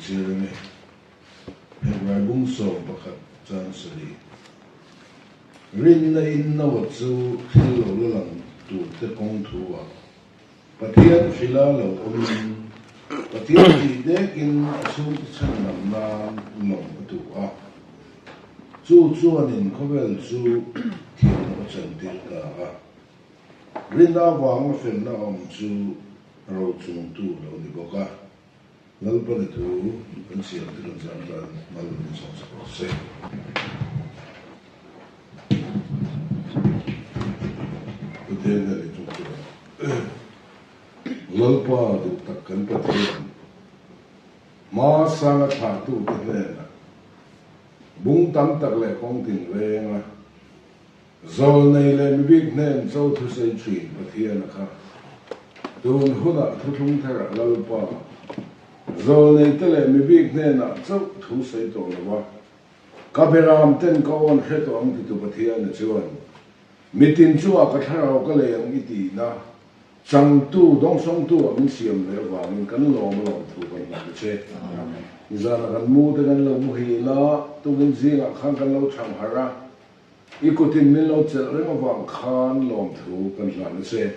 Jeremy, and Bung so Bakat Jansari. Rin na in na watsu hilo lang to the kong tuwa. Patian filalo umin. Patian hidek in asum chanam na long tuwa. Zu zuanin kovel zu tiyan o chantil ka. Rin na wang fen na zu ro chung tu lo ni boka. Lalpan itu pensiun dengan zaman malam ini sangat proses. Betul dari itu. Lalpa itu takkan betul. Masa sangat hatu betul. Bung tam tak le kong ting le. Zol nei le mibik nen zol tu sei chin betul nak. Dun huna tutung ter lalpa. Rồi này tới lại mình biết nên là rất thú sĩ tổ là what, các bạn làm tên câu anh hết tổ ông thì tụi bát thiên là chứ anh, mình tin chúa các thằng nào cái này ông ít đi na, chẳng tu đông sông tu ông xiêmเลยว่าmình cần lo mà lo tu cái này chứ, giờ là cần mua thì cần lo mua hi la, tu cần gì là khang cần lo chẳng hara, ít có tin mình lo chơi rồi mà vàng khan lo tu cái này chứ,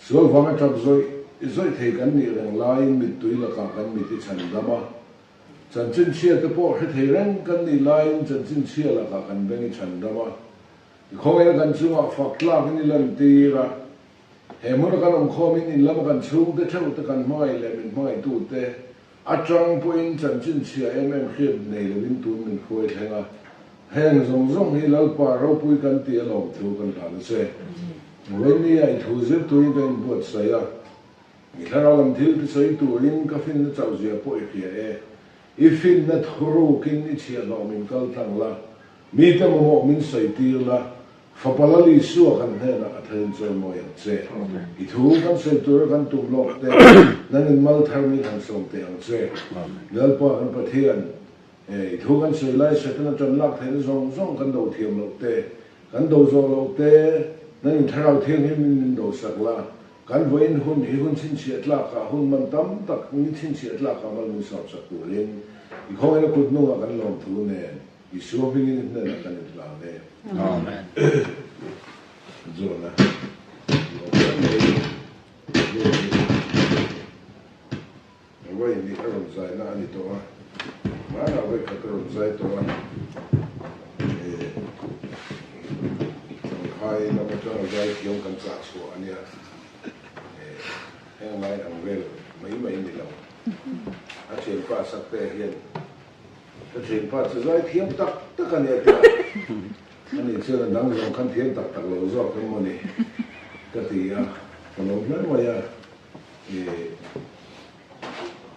số vàng chấp rồi. Rồi thấy cái này là lại mình tuổi là cả cái mình thì chân đó mà chân chân chia cái bộ thấy rằng cái này lại chân chân chia là cả cái bên chân đó mà không ai cái chung à phát la cái này lần tì ra hệ mỗi cái ông không mình làm cái chung cái theo cái mai là mình mai tu thế à trong point chân chân chia em khiết này là mình tu mình khôi thế là hàng rong rong thì lâu qua lâu bụi cái tì lâu thiếu cái là nó sẽ vậy này ai thu xếp tuổi cái buat sayaถ้าเราลำทิ้งที่ใช้ตัวลิงก็ฟินจะเอาเสียป่วยเพียอีฟินนัดครูกินนี่เชียร์เรามินกัลตั้งละมีแต่มาบอกมินใส่ตีละฟ้าปลาลิสัวกันแท้ละเธอจะมอยเจ้อีทูกันใส่ตัวกันตุ่มหลอกเต้นั่นเป็นมัลทามิทันส่งเตียงเจ้แล้วพอกันประเทียนอีทูกันใส่ไล่ใส่ตั้งจนลักเห็นส่งกันโดดเทียมหลอกเต้กันโดดโซหลอกเต้นั่นถ้าเราเทียงให้มินโดดสักละกันวัยหุ่นหิหุ่นชิ้นเฉียดลากหุ่นมันตั้มตักมีชิ้นเฉียดลากมันมีสอบสักตัวเล่นอีกข้อนี้ก็นุ่งกันลองทุนเนี่ยอีชัวร์พิงินเนี่ยกันอีกแล้วเนี่ยจบนะวัยนี้อารมณ์ใจน่าดีตัวมาเราไปขัดอารมณ์ใจตัวใครเราไม่ต้องใจเกี่ยวกันจากส่วนเนี่ยให้ไม่ทำเวลไม่นี่เราถ้าเชียนฟ้าสักแต่เห็นถ้าเชียนฟ้าจะได้เทียมตักกันเนี่ยจ้ะอันนี้เชื่อดังลงคันเทียมตักเราชอบทั้งหมดนี่ก็ตีอ่ะขนมนั้นว่า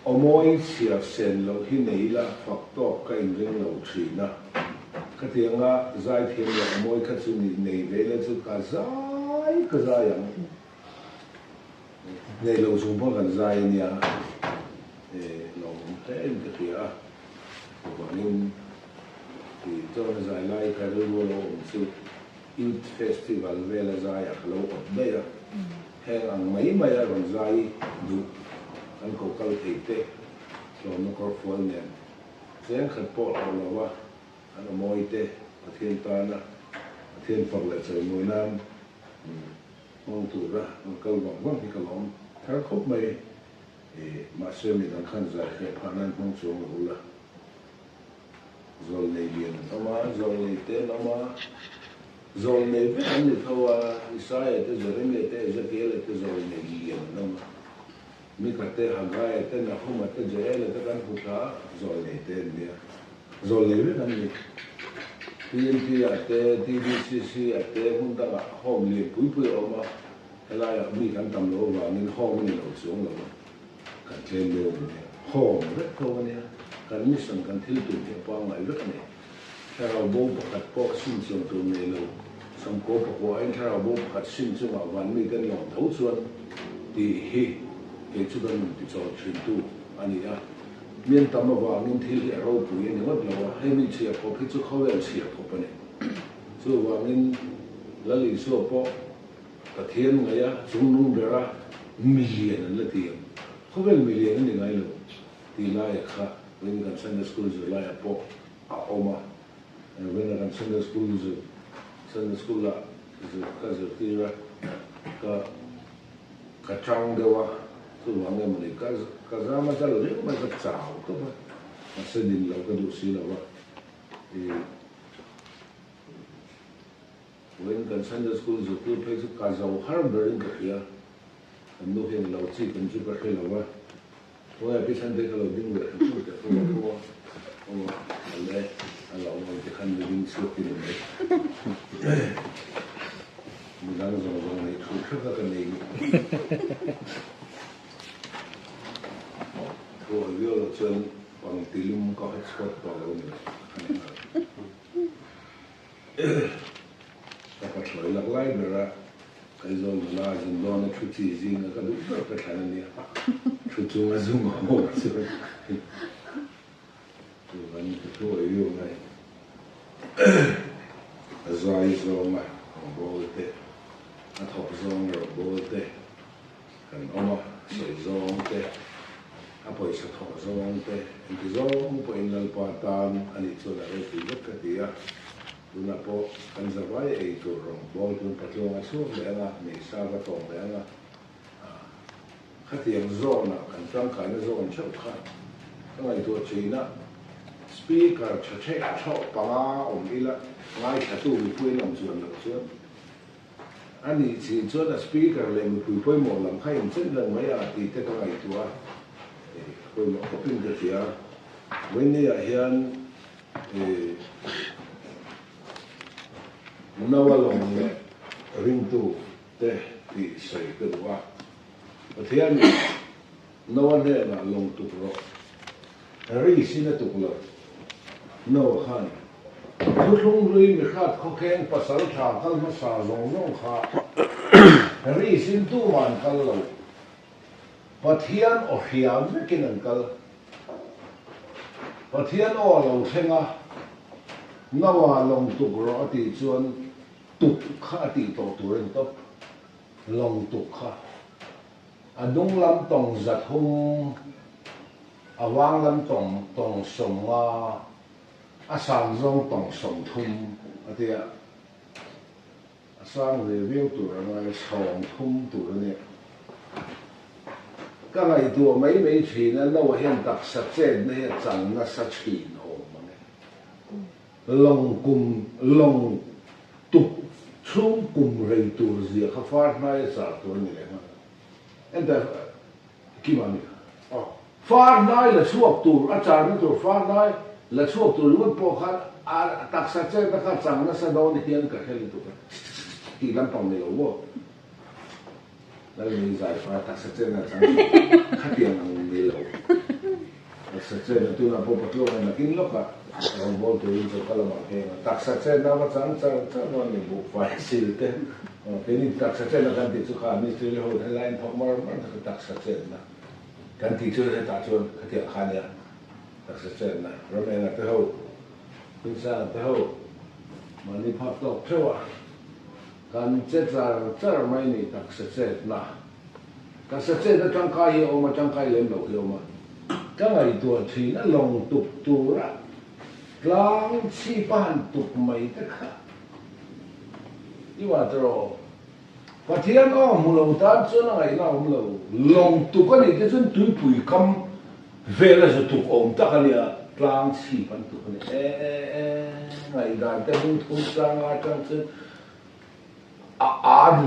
เอามวยเสียเส้นเราที่ไหนละฝักตอกก็อินเรื่องเราชีนะก็ตีอ่ะใจเทียมเรามวยก็จะมีในเวลาจะกระจายอย่างในเราสมพงกันใจเนี่ยเราเต้นก็ที่วันนี้ที่เจ้าใจไล่กันรู้ว่าเราสุดยูทเฟสติวัลเวลาใจเราอดได้แห่งอันไม่เราใจดูอันเขาเตะเราไม่ก็ฟังเนี่ยเสียงขัดปอดเราว่าอันมวยเตะเทียนตานะเทียนฝักเลยใส่มวยน้ำมองตัวละมันก็หวังว่าที่เขาล้มถ้าครบไม่มาเชื่อมีทางขั้นใจแค่ผ่านนั้นมองสูงหูละโซลในเรียนเอามาโซลในเต้นเอามาโซลในเป็นอันนี้เขาว่าอิสราเอลจะเริ่มเตะจะเกลี่ยจะโซลในเรียนนั่นมีกระเตะหางไก่เต้นเขามาเต้นเจเอลจะกันพุทธะโซลในเต้นเนี่ยโซลในเป็นอันนี้TNT อ่ะเต้ TVCC อ่ะเต้หุ่นตั้งอ่ะห้องเลี้ยงปุ้ยออกมาอะไรอ่ะมีการทำโลว่านี่ห้องนี่เราสูงแล้วการเทรนโลเนี่ยห้องเล็กโตเนี่ยการมิสันการที่ตัวเนี่ยปังไหลเล็กเนี่ยถ้าเราโบกขัดปอกสิ่งส่วนตัวเนี่ยเราสังคมบอกว่าถ้าเราโบกขัดสิ่งส่วนวันนี้กันหลงเท่าส่วนที่เหตุสุดมันที่จะชินตัวอันนี้อ่ะเมียนตามมาว่าเงินที่เราปุ๋ยเนี่ยว่าเราให้มีเชียร์พอที่จะเข้าไปเชียร์พอปะเนี่ยส่วนว่าเงินละลิส่วนพอ Pathian ngaya chung bera million la ti khovel million ni ngai lo ti la ya kha when kan Sunday school zo la ya po a oma when kan Sunday school la zo ka zo ti ra ka chang de wa tu wa nge mani ka za ma za lo ni ma ka chao ko ba ma se din lo ka du si la wa when kan Sunday school zo tu pe ka za har berin ka ya and no him lao chi kan chu ka khai la wa wa ya pi san de ka lo ding we chu ka ko ale ala o de kan de ding chu ki ne mu dan zo zo ne chu ka ka ne ko yo lo chen pang tilum ka hotspot pa lo ne ka thloi la lai bera cái rồi mà là dùng đó nó chút gì nó có đúng rồi cái khả năng này chút chung là dùng mà một chứ rồi anh cái thôi yêu này rồi mà bố thế nó thọc rồi bố thế còn ông sợi rồi thế à bây giờ thọc rồi thế cái rồi bây giờ là bắt tan anh cho là cái gì cái gì à tuna po kan zawai ei tur rong bol tun patlonga chu lenga ni sa ga tong lenga khatiang zona kan tang kai na zon chau kha ngai to china speaker chache cho panga ila ngai thatu mi pui lam chuan lo chuan ani chi chuan a speaker le mi pui mo lam khai chen lang mai a ti te ka ngai tua pui mo ko pin de tia when ni a hian nawa long le ring tu te ti sai ke wa pathian nawa le na long tu ro ri sin tu lo no khan tu thung lui mi khat kho khen pasal tha kal ma sa long long kha ri sin tu man kal lo pathian o hiam me kin an kal pathian o lo thenga nawa long tu ro ati chuan tục khá thì tổ tu lên top lòng tục khá đúng lắm tòng giật hung vang lắm tòng sông sang rong tòng sông thum thì sang về viêu tu rồi sông thum tu rồi cái ngày tu mấy chuyện nó hiện đặc sắc trên này chẳng nó sắc chuyện hồ mà lòng cùng lòng tục chung cùng rei tur gì khá phát này sao tur như thế mà em ta kim anh phát này là suộc tur à chả nó tur phát này là suộc tur luôn po khát đặc sắc trên nó khát chẳng nó sao đâu thì hiện cả cái tur thì làm bằng này lâu là mình giải phá đặc sắc trên là chẳng khát tiền bằng này lâu đặc sắc trên là tôi là po bắt lô là kinh lốc à ông bố tôi cho các bạn nghe đặc sắc trên nó chẳng nó mình buộc phải xử thế cái này đặc sắc trên là cái gì chú khám đi chơi hồi hay là anh học mà đặc sắc trên là cái gì chơi hay ta chơi cái tiền khá nhá đặc sắc trên là rồi này là cái hồi bây giờ cái hồi mà đi học đọc theo à cái chết ra mấy này đặc sắc trên là đặc sắc trên nó chẳng cái hiểu mà chẳng cái lên đầu hiểu mà cái ngày tuổi thì nó lòng tục tu ra lang chi ban tục mấy cái khác như vậy rồi và thiên ông mù lâu ta cho nó ngày nào mù lâu lòng tục cái này cái chân túi bụi căm về là sự tục ông ta cái này lang chi ban tục cái này ngày đàn ta cũng thung sang ai trong chân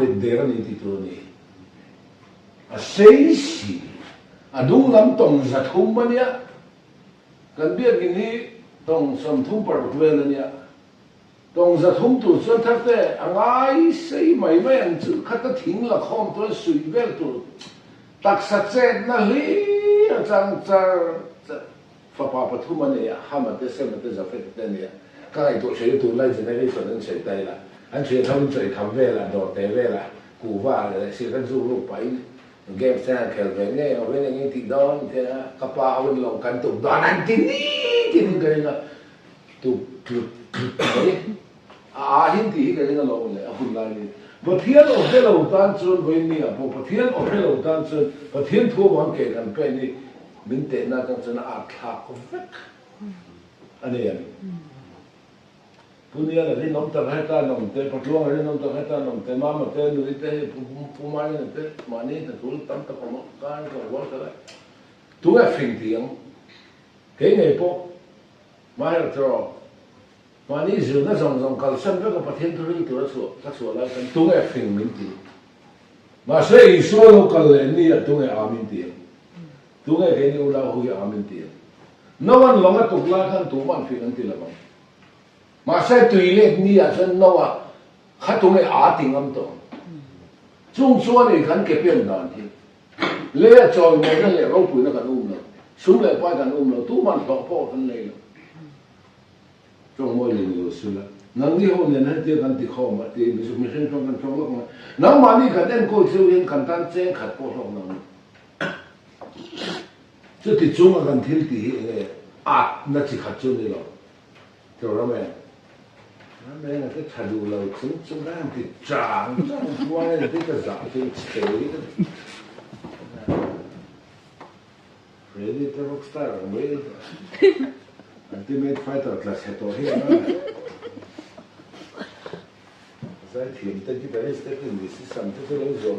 lên để cái này thì thôi này xây xì đúng lắm tổng giật không bao nhiêu cần biết cái này tông sầm thung bờ về là nhỉ tông giật thung tu xuân thắc thế ai xây mấy anh chữ khát ta thỉnh là không tôi suy về tu đặc sắc chết na li chẳng phá phá thu mà này ham mà thế xem mà thế giờ phải thế này cái tu chơi tu lại thế này cho nên chơi tay là anh chơi thâu chơi thâu về là đồ té về là cù va là sẽ cái du lúc bảy game sang khéo về nghe ở bên này thì đó thì các bà bên lòng cán tụng đoàn anh tin thì cái là tụng đấy hiện thì cái là lâu này hôm nay bậc thiên ở cái lầu tan sơn với ni à bậc thiên ở cái lầu tan sơn bậc thiên thua bằng kẻ gần cái ni mình tên na trong sơn ác thạc có vết anh em punya là đi nông tập hay ta nông tế bắt luang là đi nông tập hay ta nông tế mà tế nuôi tế phụ mai là tế mà ni là tụi tắm tập một cái còn quá cái tụi cái phình tiếng cái ngày po mai là cho mà ni dù nó rong cả sân với cái bát thiên thôi tụi nó sửa lại cái tụi cái phình mình tiếng mà sẽ ý số nó cái lên ni là tụi cái amin tiếng tụi cái ni ula hoi amin tiếng nó vẫn lòng cái tục la kan tụi mình phình anh tiếng là bằng mà sẽ tùy lên ni à chân nó à khát tụi cái tiếng âm to chung số này khán kẹp biển đàn thì lẽ cho người nó lẽ rau bùi nó cần rồi xuống lại quay cần rồi tụi mình bỏ phần này trong mỗi lần nhiều xưa nắng đi hôm nay hết tiền cần thì khó mà thì ví dụ mình sinh trong cần trong lúc mà nắng mà đi cần em coi siêu hiện cần tan chen khát có không nắng chứ thì chúng là cần thiếu thì nó chỉ khát chung đi rồi hiểu không em nó là cái thà đủ lâu chúng ta thì chẳng qua là cái giả thì chế ready to rock star mới Ultimate Fighter class hệ tổ hiện đó giải thiểm tới cái đấy step in this system tới lâu rồi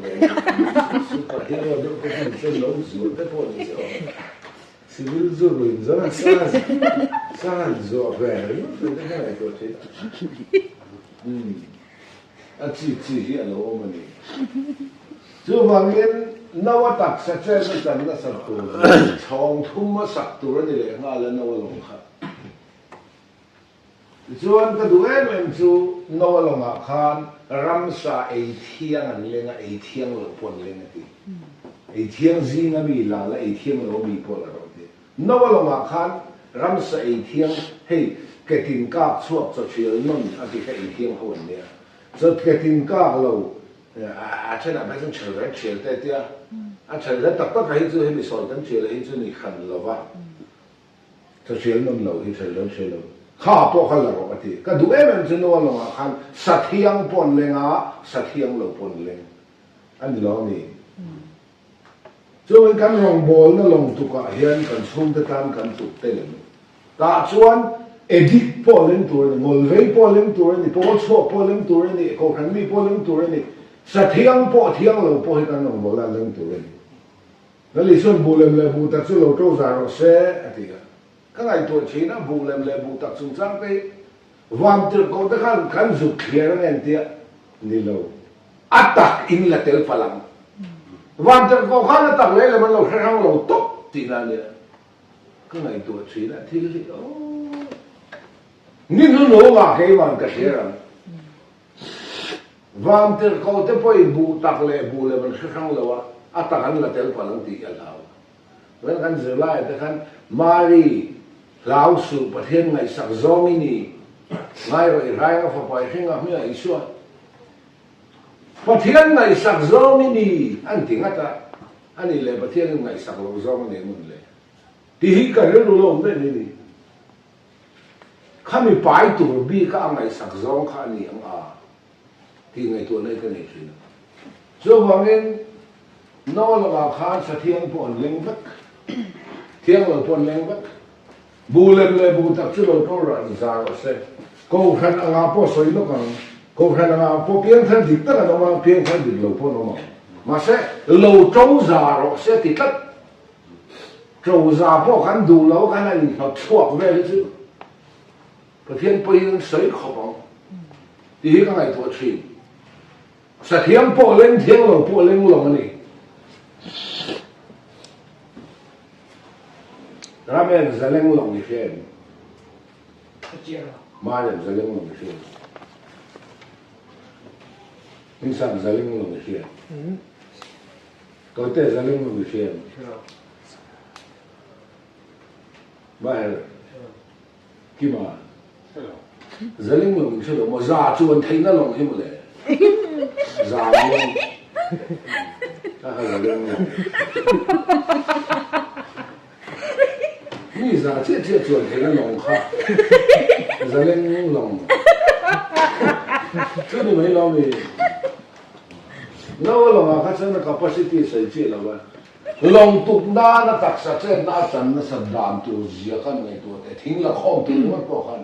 super hero đâu có gì sẽ lâu rồi tới thôi rồi civil rồi rất là xa rồi về cái này tôi thấy chỉ hiện là ôm mình chú vàng yên nấu tạc sẽ chơi nó chân nó sập tủ chong thum mà sập tủ rồi thì ngã lên nấu lòng khát chú anh cái đuôi em chú nấu lòng khát ram sa ai thiang anh lên ai thiang lo pon lên thì ai thiang gì ngã bị là ai thiang lo bị pon là rồi thì nấu lòng khát ram sa ai thiang hey cái tin các suốt cho chuyện nôn anh cái ai thiang hồn nè cho cái tin các lâu thế là bây giờ chờ cái chuyện đấy đi chờ cái tập tất cả những thứ mình soi đến chuyện là những thứ mình khẩn là vậy cho chuyện nó lâu thì chờ lâu khá bỏ khá là rồi thì cái đuôi em chỉ nói là khăn sát hiang pon lên sát hiang lâu pon lên anh lo nè cho nên cái lòng bol nó lòng tụ cả hiền cần sung tới tan cần tụ tới lên cả chuan edit pon lên tuổi này ngồi vây pon lên tuổi này pon chua pon lên tuổi này cầu khăn mi pon lên tuổi này sát thiang lâu po hikan nong bola leng tu ren na li son bulem le bu tak chu lo to za ro se atia ka ngai to china bulem le bu tak chung chang pe vam ter ko ta kan zu clear ngen tia ni lo atak in la tel palang vam ter ko khan tak le man lo khang lo top ti na le ka ngai to china thi li o ni no ma ke man ka hera vam ter ko te poi bu tak le ban khang lo wa atakan la tel palang ti ya lao wen kan zela te kan mari lao su pathen ngai sak zomi ni ngai roi rai nga fa pai hinga mi ai suwa pathen ngai sak zomi ni an ti ngata ani le pathen ngai sak lo zomi ni mun le ti hi ka re lo me ni khami pai tu bi ka ngai sak zong kha ni ang a thì ngày tuổi này cái này gì nữa, cho vàng nên nó là vào khán sát thiêng bọn linh vất, thiêng là bọn linh vất, bù lên lên bù tập chứ đâu có rồi ra rồi xem, câu khăn anh áo po soi nó còn, câu khăn anh áo po pieng thân thịt tất là nó mang pieng thân thịt lẩu po nó mà sẽ lẩu trâu già rồi sẽ thịt tất, trâu già po khăn đủ lẩu cái này nó chuộc về đấy chứ, cái thiên pieng sấy khó bằng, thì cái ngày tuổi chín sát thiang po lên thiang lo po lên lòng này ramen za lên lòng như thế mà làm za lên lòng như thế mình sang za lên lòng như thế có thể za lên lòng như thế mà kia mà za lên lòng như thế mà za chuan thấy nó lòng như vậy già luôn ta hơi lên như già chết chuẩn thấy nó lòng khác già lên lòng chứ thì mấy lo gì zo lo nga kha chana capacity sai che la wa long tuk na na tak sa che na chan na sa dam tu zia kan ngai tu te thing la khom tu ma ko khan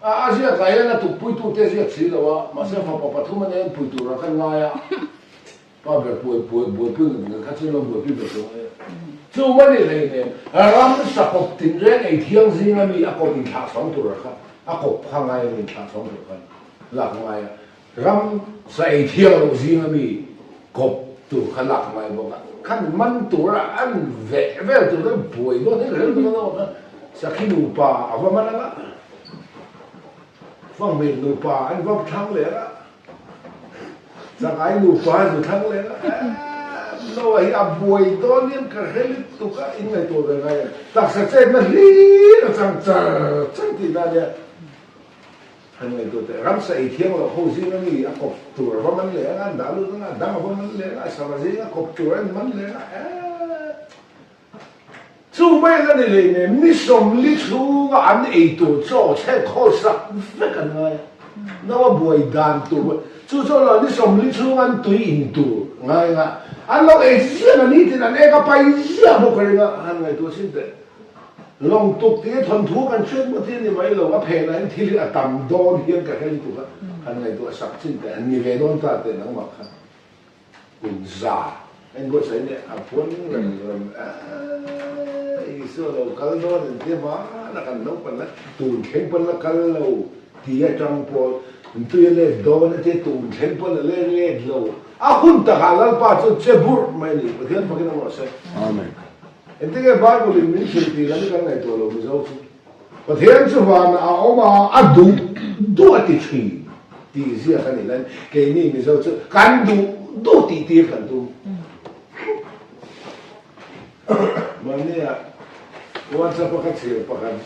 a zia ka ya na tu pui tu te zia chi la wa ma se fa pa thu ma ne pui tu ra kan nga ya pa be pui ngai kha chen lo pui be so chu ma ni le ne ram sa pok tin re ngai thiang zi nga mi a ko tin tha song tu ra kha a ko pha ngai ni tha song tu khan la ngai ram sai thiang lo zi nga mi ko tu khan la ngai bo ka khăn mắn tuổi là ăn vẽ vẽ từ cái buổi đó thế là nó sẽ khi nụ bà ở vào mắt đó phong miền nụ bà anh vấp thắng lẽ đó sẽ cái nụ bà rồi thắng lẽ đó nó ấy à buổi đó nên cả hết tụ cả in ngày tuổi rồi ngày đặc sản trên mà lý nó chẳng chẳng thì là gì anh ngày tuổi thế rắm say thiêng là hồ gì nó nghỉ à cột tuổi vào mắt lẽ anh đã luôn anh đã vào mắt lẽ anh sao mà gì à cột tuổi anh mắt lẽ chú mấy cái này này mi sống lý chú cái anh ấy tuổi cho chạy khó sắc rất là ngay nó buổi đàn tuổi chú cho là mi sống lý chú anh tuổi in tuổi ngay ngay anh nói ấy gì là ní thì anh ấy cái bài gì à một cái này anh ngày tuổi sinh tệ long tục thì thuần thúกันช่วยเมื่อที่นี่ไม่หรอกว่าเพลนั้นที่เรียกต่ำโดนเฮียงกับแค่นี้ถูกไหมอันไหนตัวสักชิ้นแต่อันนี้เวโดนตาเต็นนังมาครับคุณซาไอ้ก็ใส่เนี่ยพ้นเรื่องอีส่วนเราคัลโดนที่ว่านักการนกเป็นละตูนเข่งเป็นละคัลเราที่จังพอตัวเล่โดนที่ตูนเข่งเป็นละเล่เราคุณตะการละป้าจะเจ็บบุร์ไม่นี่ประเทศพวกนี้มันว่าใช่อาเมนEnte ke Bible in min sirti lami kan ngai to lo mi zo chu pathian chu van a oma adu du ati chi ti zia kan ni lan ke ni mi zo chu kan du ti kan tu mania wan sa pakat sir pakan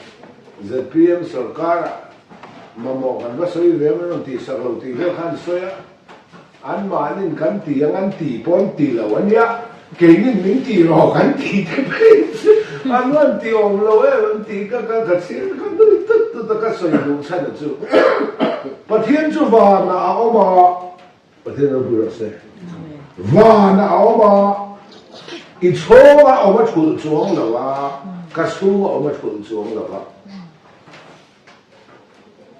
ZPM sarkar mamo kan ba soi ve man ti sa lo ti ve khan soya an manin kan ti ang ti pon ti la wan ya cái này mình chỉ rõ gắn thì thế anh nói thì ông lâu ấy thì các thật sự các đối tượng các sử dụng sai được chưa và thiên chúa và nào mà và thiên chúa vừa sẽ và nào mà ít số mà ông mà chụp xuống là và các số mà ông mà chụp xuống là và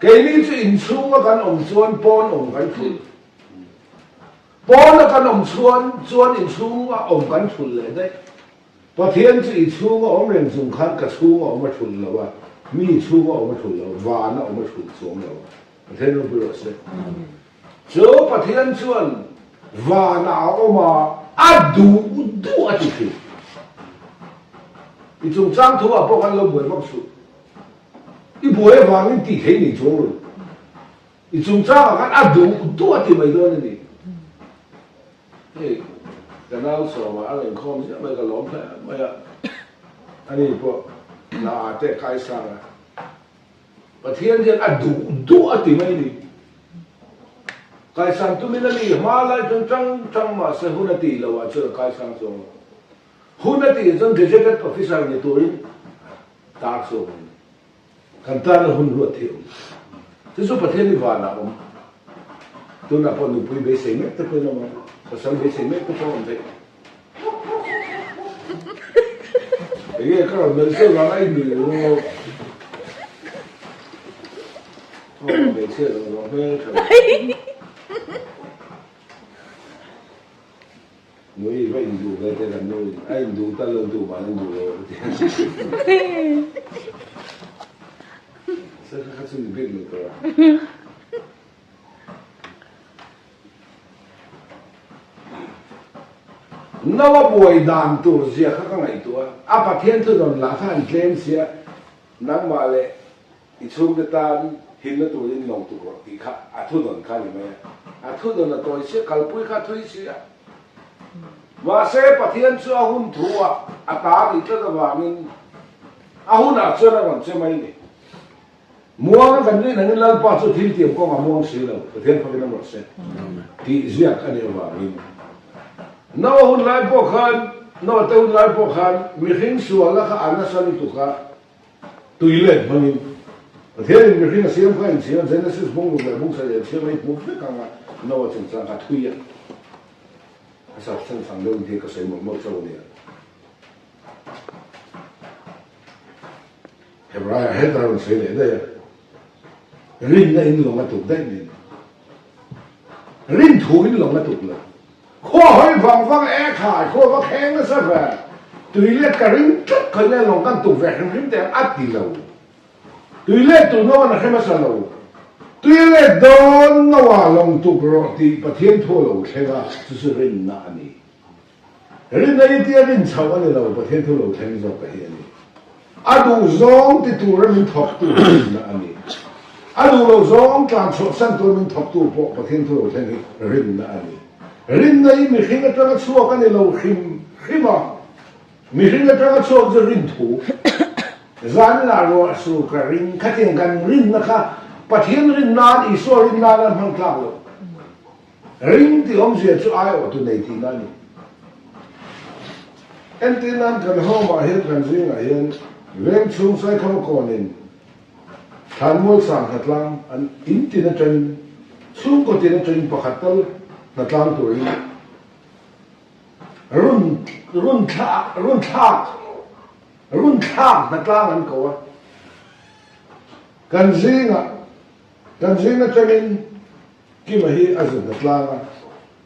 cái này chỉ in số mà cái ông chọn bốn ông cái chụp bốn là cái ông chọn in số mà ông cái chụp lại đấy và thiên chỉ số mà ông lên dùng khăn cái số mà ông mà chụp là và mi số mà ông mà chụp là và nó ông mà chụp xuống là và thiên nó vừa sẽ chỗ và thiên chọn và nào mà đủ ở chỗ thì chúng trang thu à bao nhiêu lâu buổi bóc sụt cái buổi vàng những tỷ thế này xuống rồi thì chúng trang là đủ ở chỗ mấy đứa này cái nào sợ mà anh em không biết mấy cái lốm thế mấy anh ấy bộ là để khai sáng và thiên nhiên đủ ở chỗ mấy này khai sáng tụi mình là gì mà lại trong mà sẽ hôn tỷ là vào chỗ khai sáng rồi hôn tỷ trong cái cái official như tôi tác rồi kan ta là hôn ruột thiểu thế số bát thiên đi vào nào tôi là con nụ bê sấy mét tôi nói mà sao bê sấy mét tôi không thấy cái cái mình sẽ làm ai được đúng không bê sấy là nó phải người vậy đủ cái thế là nuôi anh đủ ta lớn đủ mà anh đủ rồi sao các sự biết được rồi nó buổi đàn tổ gì các ngày tuổi à thiên thư đồng lá phan lên xia nắng mà lệ ít xuống cái ta hin nó tuổi lên lòng tuổi thì khác à thư đồng khác gì mà à thư đồng là tuổi xia cả bụi khác thôi xia và sẽ bắt thiên cho hun thua à ta thì cho nó mình à hun à cho nó còn chơi mấy này mua cái này là lần ba cho thiên tiệm có mà mua xí đâu thiên phải nó một sẽ thì riêng cái này vào mình nó hun lại bộ khăn nó tới hun lại bộ khăn mình hình xua là cái anh sao đi tụ cả tùy lên mà mình thế thì mình hình xem phải xem thế nó sẽ bung được bung sẽ xem mấy bung tất cả nó chính xác là tùy sao sang đâu thì có xây một châu này Hebraica hết rồi xây để đây rin này lòng là tụt đấy rin thúi lòng là tụt là khoa hỏi vang khải khoa vang khen nó sao vậy tùy lệ cả rin chút cái này lòng căn tụt về rin để ắt đi lâu tùy lệ tụi nó là cái mà sao lâu tùy lệ đón nó vào lòng tụt rồi thì bắt thiên thua lâu thế là chỉ rin nã này rin này thì rin chào anh lâu bắt thiên thua lâu thế này rồi cái này adu zong ti tu ra min thok tu na ani adu lo zong tlan so san tu min thok tu po pathin tu lo thani rin na ani rin nei mi khinga tanga chuak ani lo khima mi khinga tanga chuak je rin thu zan la ro su ka rin khateng kan rin na kha pathin rin na I so rin na man hang tla lo rin ti om je chu ai o tu nei ti na ni en ti nan kan ho ma he kan zing a hian Vem chung sai không còn nên than mua sang hạt lang an in tin chân chung có tin chân bạc hạt tol hạt lang tuổi run thak hạt lang an ko kan zinga chân in ki ma hi azun hạt lang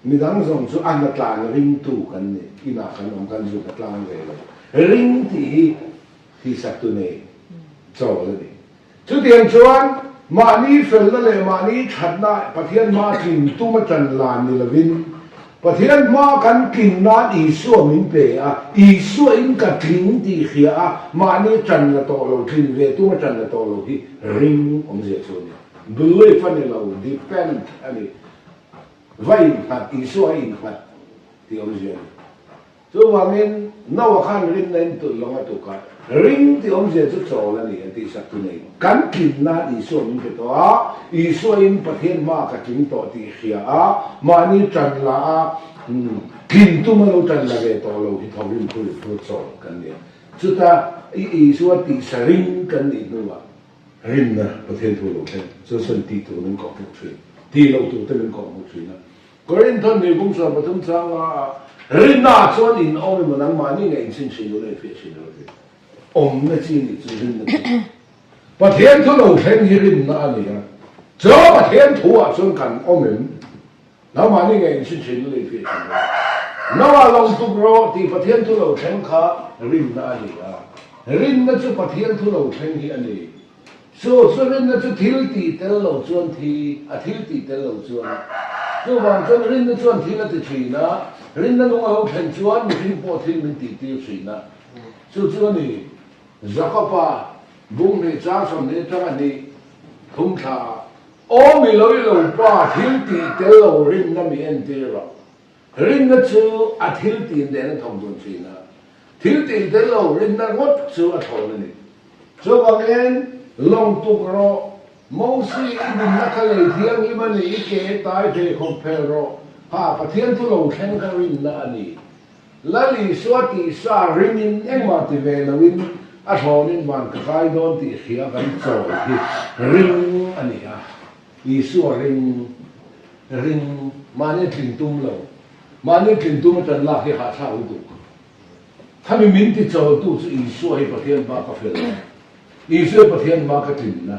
mi dang zong chu an hạt lang ring tu kan ni ina kan om kan zu hạt lang le ring ti thì sát tu này cho lên đi chú tiền chuan mà ni fel la le mà ni chặt na pathian ma kin tu ma chan lan ni lavin pathian ma kan kin na I su min pe a I su in ka kin ti khia a ma ni chan la to lo kin ve tu ma chan la to lo hi ring om je chu ni blue fan ni lo depend ani vai hat I su in hat ti om je chú wangin nawa khan rin nen tu longa tu ka ring ti om je chu chaw la ni ti sak tu nei kan kin na I so min pe to a I so in pathian ma ka kin to ti khia a ma ni chan la a kin tu ma lo chan la ve to lo hi thawin tu chaw kan ni chu ta I so ti saring kan ni nu wa rin na pathian tu lo ken so son ti tu nen ko pu thri ti lo tu te nen ko mu thri na korin thon ni bung sa pathum chang a rin na chuan in om man ang ma ni ngai sin sin lo le fe sin lo om na chi ni chu rin na pathian thu lo thleng hi rin na ani a cho pathian thu a chuan kan om in na ma ni ngai sin sin lo le fe sin lo na wa long tu ro ti pathian thu lo thleng kha rin na ani a rin na chu pathian thu lo thleng hi ani so rin na chu thil ti tel lo chuan thi a thil ti tel lo chuan chu wang chuan rin na chuan thil a ti thi na rin na lung a ho thlen chuan mi thil po thil min ti ti thi na chu chuan ni zakapa bung ni cha som ni tanga ni thum tha o mi lo pa thil ti tel lo rin na mi en ti ra rin na chu a thil ti de na thom dun thi na thil ti tel lo rin na ngot chu a thol ni chu wang en long tu ro mo si in na ka le thiang I mani ke tai the khom phe ro ha pathian thu lo thleng ka rin na ani lali swati sa ringin engma ti ve lawin a thonin man ka kai don ti khia kan chaw hi ring ani a I su ring mane tling tum lo mane tling tum tan la hi ha tha u du thami min ti chaw tu chu I su hi pathian ba ka fel I su pathian ma ka tin na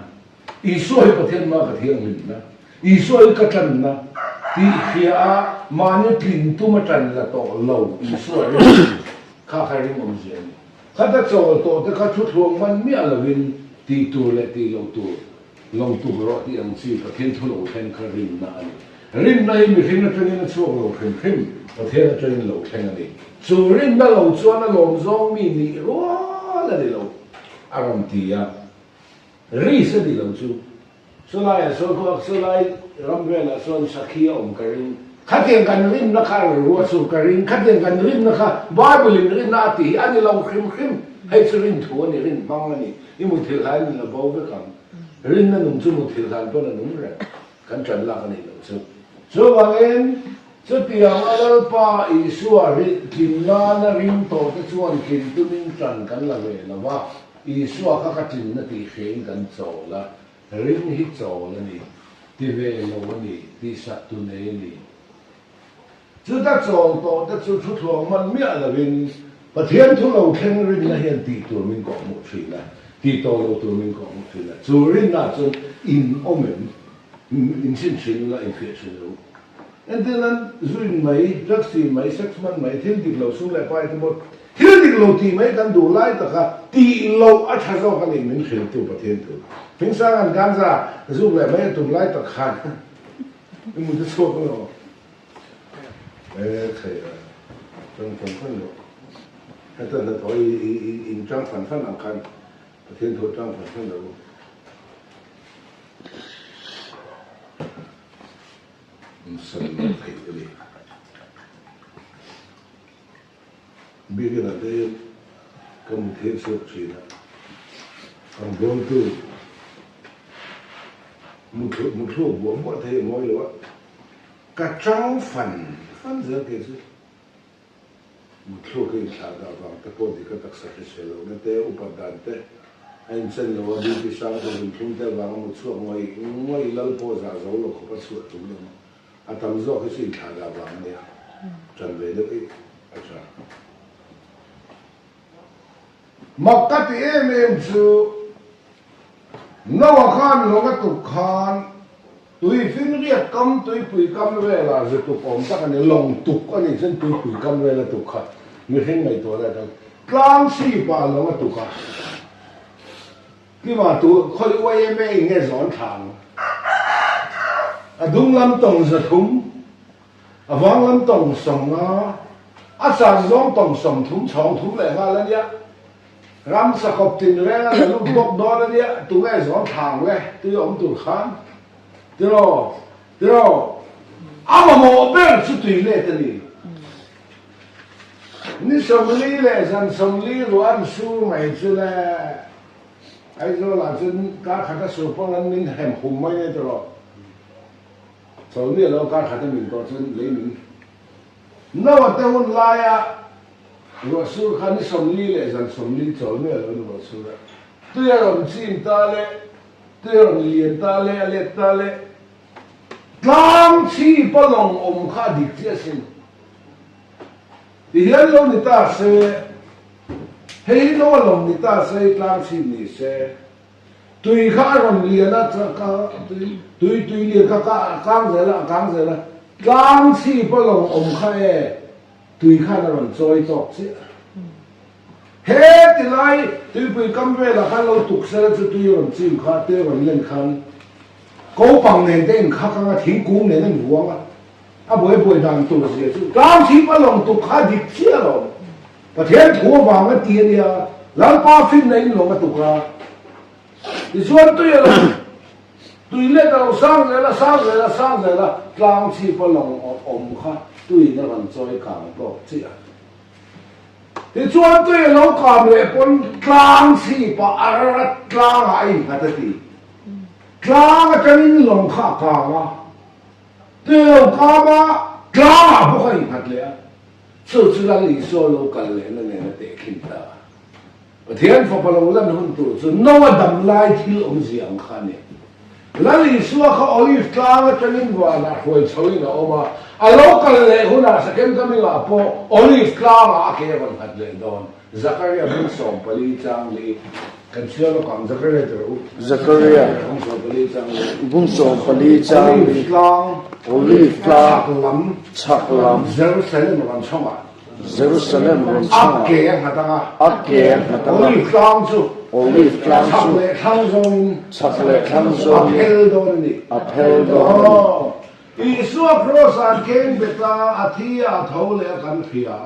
I su hi pathian ma ka thiang min na I su hi ka tan na ti khia a mane tling tum tan la to lo I su kha kha ring om je ni khata chaw to te kha thu thuang man mi alawin ti tu le ti lo tu long tu ro ti ang si pathian thu lo thlen kha rin na ani rin nai mi hring na tren na chu lo khem pathian na tren lo thlen ani chu rin na lo chuan na lom zong mi ni ro la de lo aram ti ya ri se di lo chu so lai ramvel a son sakhia om karin khateng kan rin na kha ro su karin khateng kan rin na kha bible rin na ti ani lo khim hai chu rin thu ani rin bang ani I mu thil hai ni la bo ve kam rin na nung chu mu thil han to na nung re kan chan la ani lo chu so wang en chu tiang al pa I su a ri kin la na rin to te chuan kin tu min chan kan la ve la wa I su a kha tin na ti kheng kan chaw la rin hi chaw la ni ti ve lo ni ti sa tu ne ni chú ta tròn to ta chú chú thuồng man mía là bên và thiên thu lâu khen rin là hiện tỷ tuổi mình có một chuyện là tỷ to lâu tuổi mình có một chuyện là chú rin là chú in omen in xin xin là in phiền xin lâu anh thế nên duyên mấy rất gì mấy sex man mấy thiên tỷ lâu xuống lại phải thì một thiên tỷ lâu thì mấy căn đủ lại tất cả tỷ lâu ở cha giáo cái này mình hiểu tu và thiên tu平常按干啥如来没读来得看你们就说不了可以了真分了还真的头一张反反难看天头张反反的神了可以的别个那的跟天说去了刚刚都một số của mọi thế mọi lúa cả trong phần giữa cái gì một số cái sao đó vào cái con thì cái đặc sắc cái xe lúa nên thế upadan thế anh xem lúa đi cái sao thì mình không thể vào một số ngoài lâu po ra dấu lúa không có số đúng không à tầm do cái gì thả ra vào này chuẩn bị được cái अच्छा mặc cái em chú nó khan nó cái tục khan tụi phim riết cấm tụi bùi cấm về là rồi tụi ông ta cái này lòng tục cái này dân tụi bùi cấm về là tục khan người hình này tuổi là clang xì ba nó cái tục khan cái mà tụi khơi quay về nghe rõ thẳng à đúng lắm tổng giật thúng à vắng lắm tổng sòng à sáng giống tổng sòng thúng chọn thúng lại nga lên nhá ram sa khop tin re la lu bok do na dia tu ngai zon thang le tu om tu khan tiro ama mo ber chu tui le tani ni somli le san somli ru an su mai chu le ai zo la chen ka kha ta su pong an min hem hum mai ne tiro so ni lo ka kha ta min to chen le min no te un la ya我说看你什么嘞？咱什么走没有？我说的，对呀，我们进大嘞，对呀，我们练大嘞，练大嘞，刚起不能，我们看的这些，你看到你大些，黑到龙你大些，刚起你些，对看我们练那这个，对练个刚才了，刚起不能，我们看诶。对看那种做作些，嘿，的来对不干为了看老读书就对人只有看对人人看，高帮年的人看看挺公年的路啊，啊不会当读些就刚起不能读看的些了，把天土房个爹的啊，然把分那弄个读啊，你说对了，对那个上来了，刚起不能我们看。对那人再讲多这样，你做对老干的本刚起把刚还他的地，刚个真龙卡刚啊，对老干嘛刚不可以他的，就知道你说老干的那得听他，我天父把老人很多是那么等来听我们这样看的。那你说和奥利刚个真话那会抽一个嘛？啊，老干嘞，湖南是跟他们话播奥利刚啊，给我们看来到，扎克里亚本上不离张里，跟其他的讲扎克里亚就，扎克里亚本上不离张里，奥利刚，查拉姆，耶路撒冷人唱啊。Jerusalem Akeh hatanga Olive Langsu Upheld on Isua Prosan Ken Beta Athia Thole Kan Phia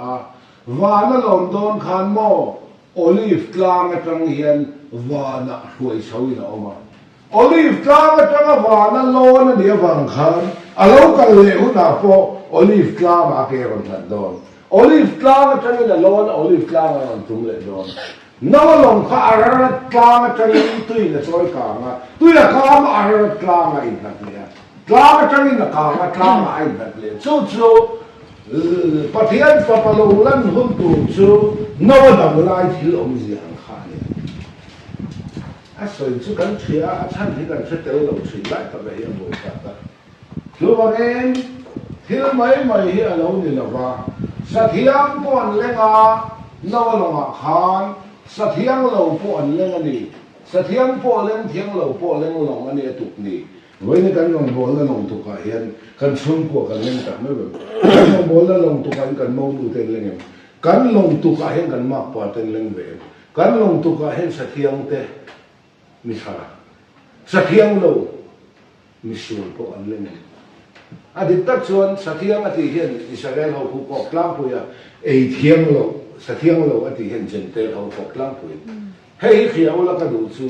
Vana London Khan Mo Olive Klang Atang Hian Vana Hui Chawin Oma Olive Klang Atang Vana Lon Ni Wang Khan Alo Kan Lehu Na Po Olive Klang Akeron Don Olive Klang Atang Na Lon Olive Klang An Tum Le Don Nawa Long Kha Ararat Klang Atang Tui Na Choi Kanga Tui Na Kang Ararat Klang Ai Natia Klang Atang Na Kang Klang Ai Natia Chu Pathian Papalulan Hum Tu Chu Nawa Dam Lai Thil Om Jiang Kha Ni Soi Chu Kan Thia Chan Thi Kan Che Tel Lo Chui Lai Ta Ve Yam Bo Ta Ta Lu Bang En thil mai mai hi alo ni lawa sathiang pon lenga no longa khan sathiang lo pon lenga ni sathiang po leng thiang lo po leng long ani atuk ni với những cái lòng bố là lòng tụ cả hiện cần xuân của cần lên cả mới được lòng bố là lòng tụ cả cần mong đủ tiền lên cần lòng tụ cả hiện cần mặc bỏ tiền lên về cần lòng tụ cả hiện sát thiang te mi sa sát thiang lâu mi xuân của anh lên à đi tất xuân sát thiang thì hiện Israel họ cũng có làm thôi à ấy thiang lâu sát thiang lâu thì hiện dân tệ họ có làm thôi hay khi ông là cái đủ số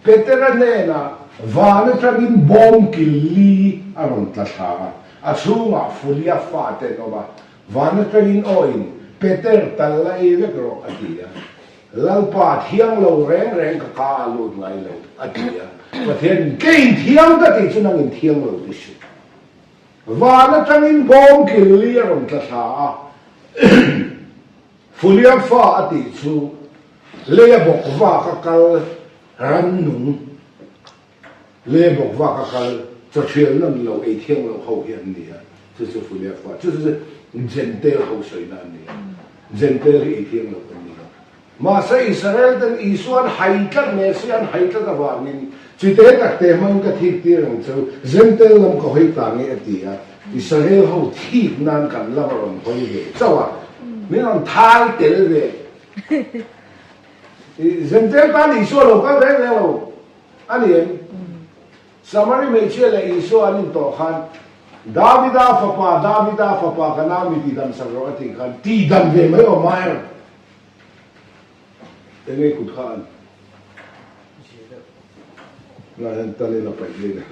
Peter này là và nó cho nên bom kili ở trong tất cả à xuống à fulia phát thế đó và nó cho nên oil Peter tal lại cái rồi à đi à lau pa thiang lâu rèn rèn cả cả luôn ngay lâu à đi à và thiên cái thiang cái thì chúng nó thiang lâu đi chứ và nó cho nên bom kili ở trong tất cả fulia phát thì chú lấy bọc và cái rắn nung lấy bọc và cái cho chuyện lần lâu ấy thiang lâu hậu hiện đi à这是fulia发就是dân tệ hậu水那里dân tệ ấy thiang lâu mà sẽ Israel den Israel hay các nation hay các cái vàng này chỉ thế các tế mang cái thiết tiền rằng sao dân tệ làm có hay tàng ấy thì à Israel hậu thiết nan cần làm rồi có gì vậy sao à mình làm thay tệ về dân tệ ta Israel đâu có đấy đâu anh em Samari mấy chuyện là Israel anh tổ khan Davida papa cái nào mình đi đâm sang rồi thì khan đi đâm về mấy ông mai thế này cũng khan là hiện tại là phải gì đấy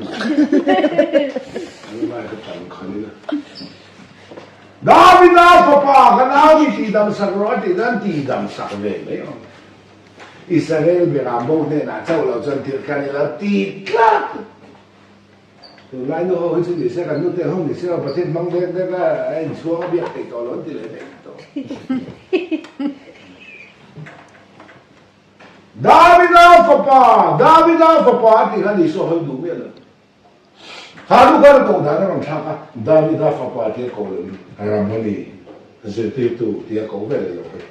anh mai cái thằng khan này Davida papa cái nào mình đi đâm sang rồi thì đang đi đâm sang về mấy ông Israel bị làm bom nên là cháu là dân thiệt cái này là tịt lắm từ nay nó hơi chút gì sẽ cần nước tiền không thì sẽ làประเทศมังเล่นได้ไอ้ชัวร์เบียดติดต่อล้นที่เลยติดต่อDavida papaที่เขาดิโซ่ให้ดูไม่เลยข้ารู้ก็รู้ตรงนั้นมันช่างอ่ะ Davida papaที่เขาเลยรามันนี่เสด็จตัวที่เขาเวลเลย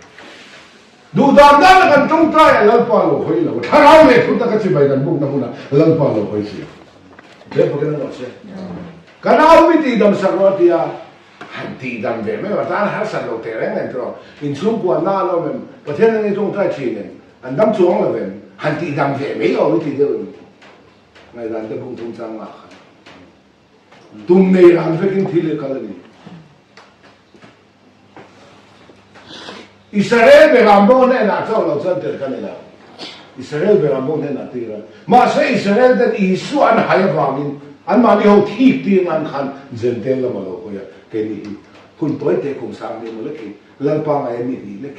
ดูตามนั้นกันจงใจแล้วปาโลให้เราถ้าเราเนี่ยคุณตะกัดไปกันบุกนะคุณนะแล้วปาโลให้เสียเดี๋ยวพวกนั้นเราเสียกันเอาวิธีดำสักวันที่อ่ะหันตีดำแบบไม่ว่าตอนหาสัตว์เราแต่แรงนั่นก็อินสุ่มกวนหน้าเราเป็นประเทศนั้นจงใจชี้เนี่ยอันดำช่วงเราเป็นหันตีดำแบบไม่เอาวิธีเดียวในร้านจะพุ่งทุ่งจังมากตุ้มในร้านเฟกินที่เล็กกันเลยอิสราเอลเป็นลำบากเนี่ยนะเจ้าเราจะเดินกันเลยนะอิสราเอลเป็นลำบากเนี่ยนะที่เรามาเสียอิสราเอลแต่อิสราเอลหายไปมินอันมาเนี่ยเขาที่ตีงานขันเจนเทลมาแล้วก็ยังแค่นี้คุณตัวเด็กคุณสามเนี่ยมันเล็กแล้วปังไอ้นี่เล็ก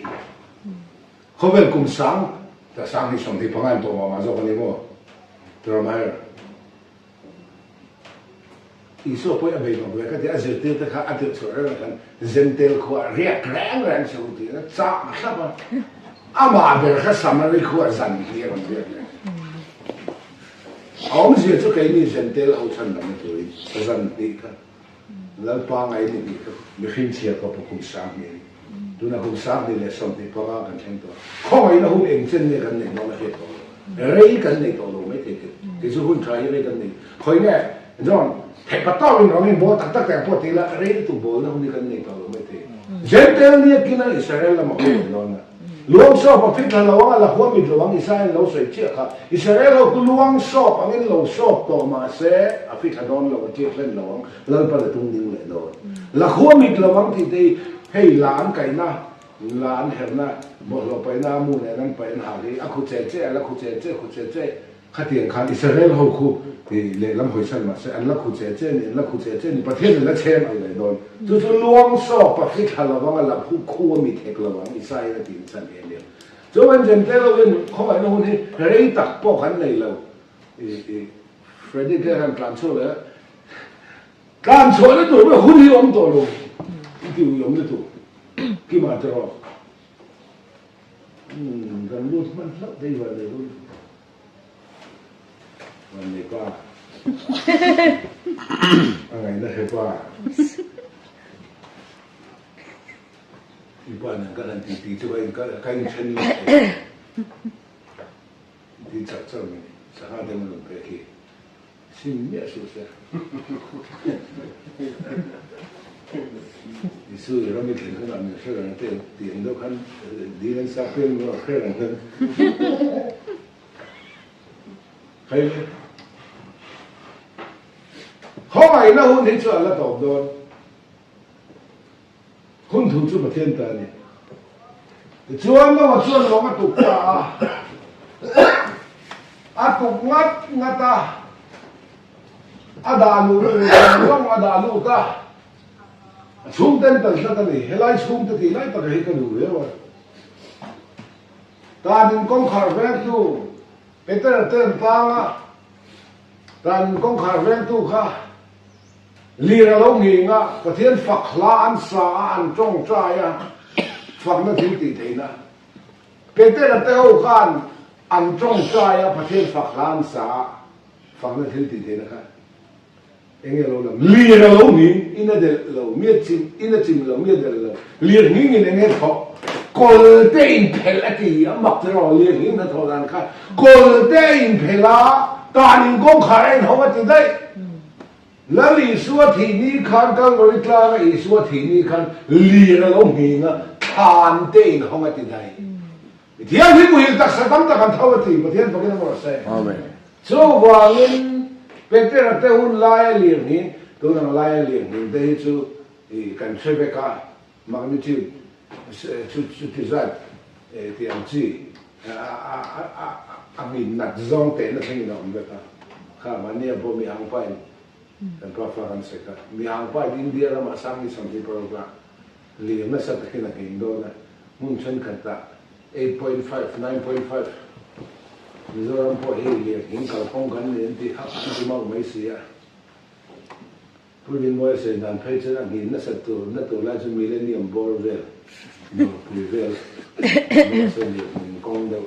เขาเป็นคุณสามแต่สามที่ส่งที่พังอันตัวมาจากคนนี้มั้งตัวมาอิสราเอลไปมาเลยก็ที่อาเซติลเขาอาทิตย์สุดแล้วกันเจนเทลเขาเรียกแรงสุดที่นั่นจ้าครับอามาเบลเขาสามารถเขาจันที่มันเรียกเอาไม่ใช่ทุกอย่างนี่เจนเทลเอาฉันทำตัวนี้จันที่เขาแล้วปังไอ้นี่เขาไม่ขึ้นเชียร์กับคุณสามนี่ดูนะคุณสามนี่เลยส่งที่พังกันเช่นตัวข้อไอ้นะคุณเองเช่นนี้กันเนี่ยน้องไม่เห็นตัวเรื่องกันเนี่ยตัวเราไม่เห็นที่สุดคุณใช้เรื่องกันเนี่ยคอยเนี่ยจอนเห็นปัตตาวินเราเนี่ยบอกตั้งแต่พอทีละเรื่องตัวบอกนะคุณนี่กันเนี่ยตัวเราไม่เห็นเจนเทลเนี่ยกินอะไรอิสราเอลละมาคุยกันนะลวงสอบพอพิจารณาว่าละหัวมิดลวงอิสราเอลเราใส่เชือกครับอิสราเอลเราลวงสอบอันนี้เราสอบต่อมาเสียอฟริกาโดนเราเจี๊ยบเล่นลวงแล้วไปตุ้งดิ้งเลยโดนละหัวมิดลวงที่ได้ให้หลานไก่นะหลานเห็นนะบอกเราไปหน้ามูเนี่ยนั่นไปหาที่คุเจเจแล้วคุเจเจขัดเตียงขันอิสราเอลเขาคู่ที่เลี้ยงลำหอยชันมาเสียอันละคุเจเจนี่ละคุเจเจนี่ประเทศนึงละเชนอะไรโดนจู่ๆลวงสอบอฟริกาลวงละผู้คู่มีเทคลวงอิสราเอลที่สันเอเลียจนวันเจนเตเราเป็นข้อไอ้นู่นที่เรื่องตักปอกขันในเราเฟรดดี้แกกันการโชว์เลยการโชว์นี่ตัวเราหุ่นยนต์ตัวเราที่หุ่นยนต์นี่ตัวกี่มาจะรอกันรู้มันสักได้วันเลยวันนี้ก็อะไรนะเห็นว่า ที่บ้านนั้นก็นั่นตีช่วยก็ใครเช่นนี้ที่จัดเจ้านี่สหายเดิมลงไปที่สิ่งนี้สุดเสียที่สุดเราไม่ถึงขนาดนี้เชื่อกันเตียงดูขันดีนั้นสักเพียงเราเชื่อกันใครเขาไงนะหุ่นที่ช่วยแล้วตอบโดนหุ่นถูกจุดมาเทียนตาเนี่ยชวนก็มาชวนเรามาตุกตาอาตุกงัดตาอาดาลูร้องอาดาลูตาชุ่มเต็มตันสักนี่เฮลัยชุ่มตะกี้ไล่ตะกี้กันดูเยอะวะตาดินกงขาแรงตู้เป็นเต้นตาละตาดินกงขาแรงตู้ค่ะลีระลงหิงอ่ะประเทศฝักลาอันสาอันจ้องใจอ่ะฝักนั่นทิ้งตีเทนะเป็นเต้นเต้ากันอันจ้องใจอ่ะประเทศฝักลาอันสาฝักนั่นทิ้งตีเทนะครับเอ็งเราละลีระลงหิงอินเดลเราเมียจิมอินเดจิมเราเมียเดลเราลีระหิงอินเดเขากอลเตอินเพลตีอ่ะมักจะรอลีระหิงนั่นเท่านั้นค่ะกอลเตอินเพลาตาดินกงขาเองเขาว่าจะได้แล้วอีสัวที่นี่คันก็บริกลางอีสัวที่นี่คันลีระลงหิงอ่ะทานเต้นเขามาที่ไหนที่อันที่กูเห็นตักสะตั้มตะกันเท่าที่ประเทศพวกนี้มันใช่ชั่ววันนี้เป็นเรื่องเต้หุ่นลายเลี้ยงหินตัวนั้นลายเลี้ยงหินได้ชั่วกันเชื่อไปกันมักนิจิชุดที่จัดที่อันที่อันนี้นักจงเต้นทั้งนั้นแบบนั้นข้ามันเนี่ยพอมีอังไปdan pelafaran mereka. Miangpa di India ramah sangi sampai program. Lihat masa terkena ke Indo na, muncul kata 8.5, 9.5. Mizoram po lihat hingkal pongkan nanti hak nanti mau Malaysia. Pulin mo sa dan page na gina sa to na to la sa Millennium Border. No, prevail. Sa ni kong daw.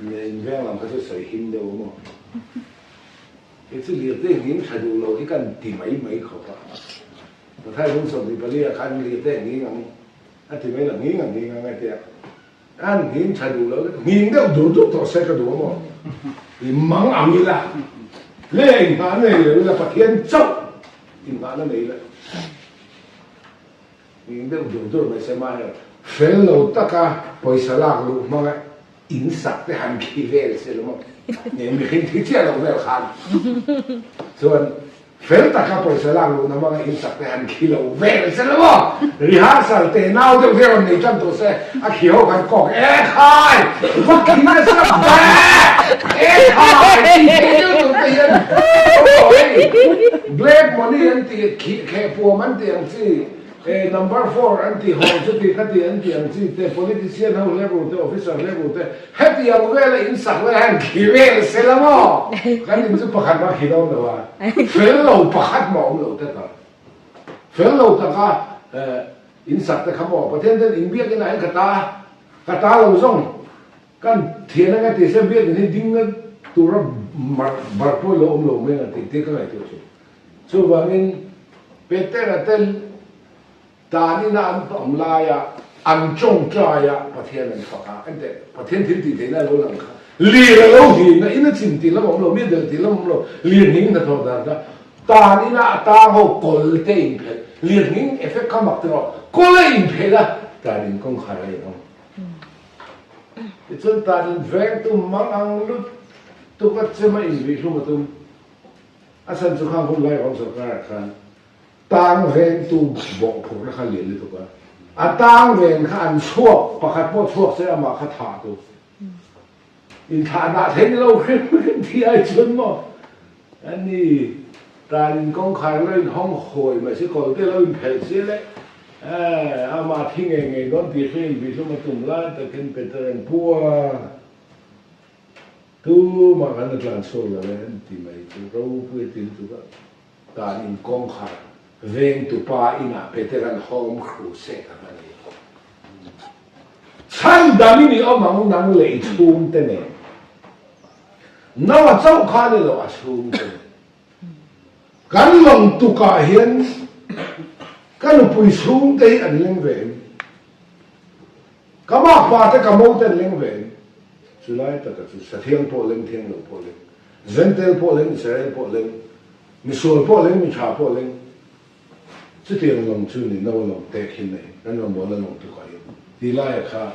Ni invang lang kasi sa Hindu mo. Itu lihat deh ini satu laut ikan di mai kau tak. Tapi kalau soal di Bali akan lihat deh ini ang, di mai lah ini ang dia. An ini satu laut, ini dah duduk terus saya kedua mo. Imang amila, leh mana ni lah pakaian cok, imana ni lah. Ini dah duduk macam mana? Fellow tak poisa lah lu mana insak deh hanki vel selalu. เนี่ยมีคนที่เที่ยวเราแล้วคันส่วนเฟลตะข้าไปสลางลูน้ำมันอินสักแต่หันกิโลเวลเสร็จแล้วบ่รีฮาร์สัลเตนเอาเดี๋ยวเดี๋ยวนี่จันตัวเซ่อาเขียวกันกอกคายฟักกินได้สักแบคายที่เดียวตัวเตียนโอ้ยเบลกมันนี่อันที่แค่ปัวมันเตียงสิnumber 4 อันที่หอจุดที่ขัดที่อันที่อันที่แต่ politician เขาเรียกว่าแต่ officer เรียกว่าแต่ฮัตยังเวลาอินสักเวลาขี้เวลเสร็จแล้วมั้งกันนี่จะประคัดมาขี้เราหรือว่าเฟลเราประคัดมองเราแต่ก็เฟลเราแต่ก็อินสักแต่คำบอกประเทศนั้นอินเบียกันไหนกตาเราส่งกันเทียนนั่นก็ที่เสียเบียกันที่ดิ้งกันตัวเราบาร์พูเราเราไม่กันที่กันไหนตัวชั่วส่วนวันนี้เป็นแต่ตานี่นะอันต่อมลายอันจงใจประเทศนั้นฝักอันเดียประเทศที่ที่นั่นเราหลังเลี้ยงเราหินนะอินจิมตีแล้วผมเราไม่เดินตีแล้วผมเราเลี้ยงหินนะทอดนะตานี่นะตาเขาโกลเตอินเพลเลี้ยงหินเอฟเฟกต์ขมักตลอดโกลอินเพลละตาดินคงขายเนาะที่จนตาดินแฝงตุ้มมังอังลุดตุกัดเสมาอินวิชุมาตุ้มอาศัยสุขภาพไล่ของสังกัดกันต่างเวรตูบอกผมนะข้าเรียนเลยถูกป่ะต่างเวรข้าอันชั่วประคัดพวกชั่วเสียมาข้าถาตัวอินทานาเทนเราขึ้นที่ไอ้ชนมั้งอันนี้ตาลินกองขายเล่นห้องโขยมาสิก่อนที่เราเป็นเพลเสียเลยเอามาทิ้งเองไงตอนที่ขึ้นวิชุมาตุ่มล้านแต่ขึ้นเป็นเรื่องพัวตู้มากันในกลางโซ่เลยที่ไม่ตัวเราเพื่อที่ตัวก็ตาลินกองขายเวงตุปาอินะเปเตรันโฮมครูเซกันมาเลยฉันดามินีเอามาอุนังเลยชุ่มเตเนี่ยน่าว่าเจ้าข้าเนี่ยเราชุ่มเตเนี่ยกันลงตุกาเห็นกันปุยชุ่มเตอันเลี้ยงเวง cái mà ba cái cái mâu tên lên về chú lại tất cả chú sát thiêng po lên thiêng lâu po lên Zentel po lên Israel po lên Misol po lên Micha po lên chứ tiền lòng chú này nấu lòng tệ khi này nên là muốn là lòng tự khỏi đi lại khá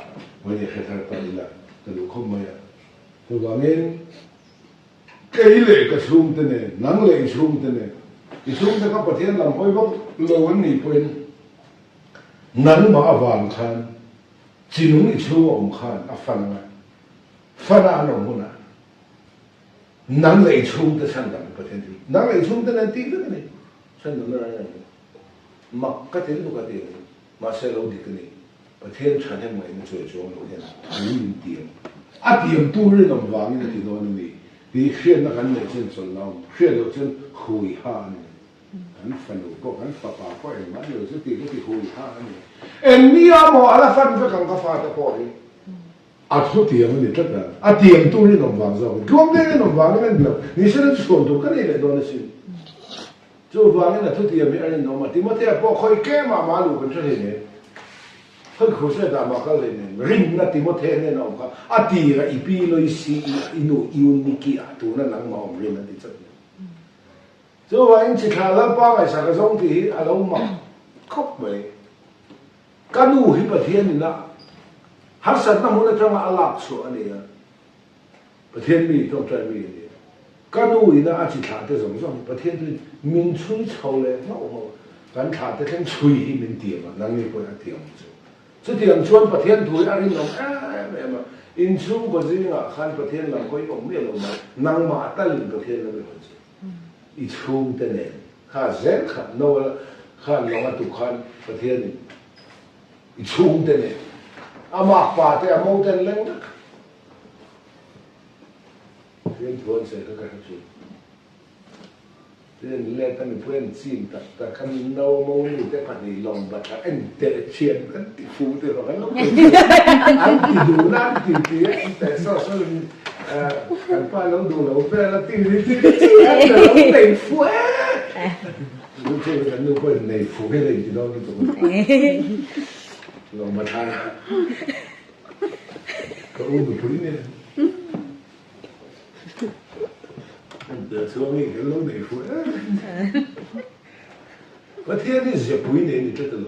bây giờ khai thác tại đi lại từ lúc không mấy tôi bảo nghe cái lệ cái sum thế này nắng lệ sum thế này cái sum thế các bậc thiên làm hối bốc lâu anh nhỉ quên nắng mà vàng khan chỉ nung ít sum ông khan phần anh ông hôn à nắng lệ sum thế sang đằng bậc thiên nắng lệ sum thế này tí cái này sang đằng này mặc cái tiền đâu cái tiền mà sẽ lâu đi cái này bậc thiên chẳng hay mấy nó chơi chơi lâu thế nào nhiều tiền tiền tu rồi làm vàng như thế đó này thì khi nó gắn lên trên sườn lòng khi nó trên hủi hà này gắn phần đầu có gắn phá phá có em mà nhiều cái tiền cái hủi hà này em mi à mà là phần với càng cái phá cái có ấy số tiền này rất là tiền tu rồi làm vàng rồi không đấy làm vàng nó được你现在说都跟你来多的是做vàng là số tiền mấy anh nói mà thì mà thế bỏ khỏi cái mà lù cái chuyện này hơi khó sẽ đảm bảo cái này ring là thì một thế này nó có thì là ipi lối si inu uniki tu nó nắng màu ring là thì chắc cho vậy chỉ là là ba ngày sáng cái giống thì lâu mà khóc vậy cái nu hi bát thiên này har san nó muốn là trong alak số này bát thiên mi trong trái mi cái nu hi nó chỉ là cái giống bát thiên thì mình chui sâu lên nó cái thà cái thiên chui hi mình tiền mà năng lực của nó tiền chứ tiền chuan bát thiên tuổi anh nói mẹ mà in chung có gì ngã khan bát thiên làm coi ông biết rồi mà năng mà ta liền bát thiên là được rồi ít chung thế này khá dễ khá nô khá lòng tu khan bát thiên ít chung thế này mà ba thế mâu tên lên đó thiên thuần sẽ có cái chuyện nên lẽ ta mình quên xin ta khăn nâu mâu như thế phải đi lòng bát anh tệ chuyện anh tỷ phú thế rồi anh tỷ đủ lắm tỷ anh tệ sao anh phải lâu đủ lâu về là tỷ anh là lâu tỷ phú lúc chơi cái lúc quên này phú cái gì thì đó cái tụi lòng bát có uống được phú này giờ xưa mình cái lâu này phú có thiên thì dễ phú này thì rất là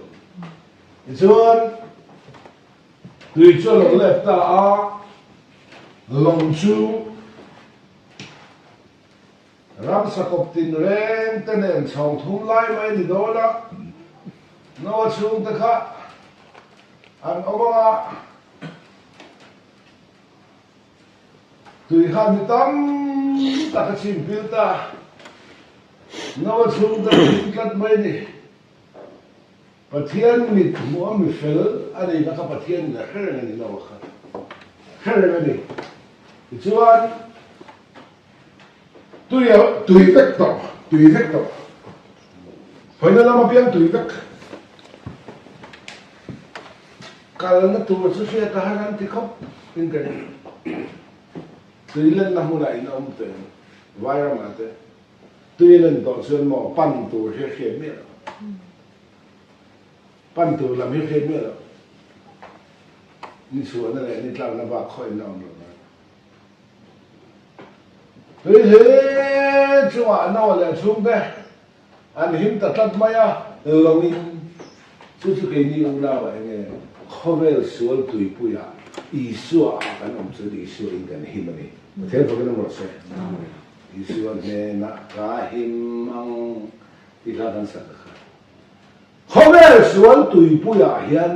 rồi tùy cho lòng lẹp ta lòng chú ram sa cọp tin ren tên nên chồng thun lại mấy thì đó là nó chung ta khác anh ông ạ tùy han thì tâm ta cái chim phiêu ta nó chung ta tin cắt mấy này bát thiên mít mua mít phèn anh ấy nó có bát thiên là khơi này nó khơi này chú anh tùy vector phải nói là mà biến tùy vector kalau nó tu susu ya tahanan thì khóc in cái tùy lên là mulai nó ông tên vai ra mà thế tùy lên tổ xuân mỏ pan tu hết hết miệng pan tu làm hết hết miệngนี่สวนนั่นแหละนี่เราระบาดค่อยนอนเลยเฮ้ยจังหวะนอนเลยชุ่มไปอันหิมตัดมาอ่ะลงนี่ชุดที่นี่อุลาไว้เนี่ยเขาเวลสวนตุยปุยอ่ะอีสัวกันอมสุดอีสัวอินกันหิมนี่เท่ากันนั่นหมดใช่อีสัวเนี่ยนักกาหิมอังที่ข้ากันสักเขาเวลสวนตุยปุยอ่ะเฮียน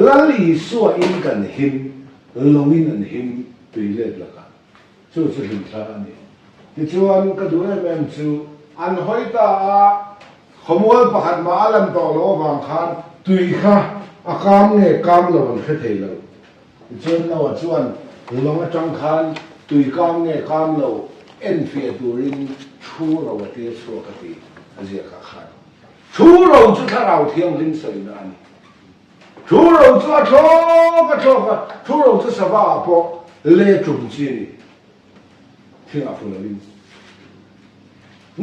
แล้วอีสัวอินกันหิมลงอินกันหิมตุยเล็ดละกันชุดหิมท่านี่ที่ชวนก็ดูให้แม่ชูอันหอยตาขโมยประหัตมาลำต่อโลวางคานตุยค่ะอากามเนี่ยกามเรามันแค่เท่าเราที่ชวนเราชวนลงมาจังคานตุยกามเนี่ยกามเราเอ็นเฟียตูรินชูเราเทียชัวกติอาเซียขาขาดชูเราจุดถ้าเราเที่ยงลิ้นใส่นั่นชูเราจุดโชก็โชก็ชูเราจุดสบายพอเล่จุ่มจีนี่ที่อาฟุลลิน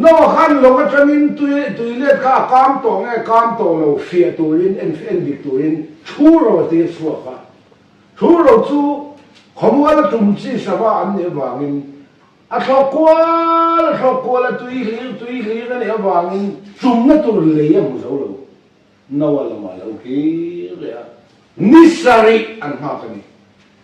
นอกขันลงก็จะมินตุยเล็ดข้ากามโตไงกามโตเราเฟียตูรินเอ็นวิกตูรินชูเราเทียชัวค่ะ thu rồi chú không muốn là trùng chi sao mà anh nhớ vàng à thọ qua là tùy lý cái này vàng trùng nó tôi lấy một số rồi nào là mà lâu kia rồi nisari anh học cái này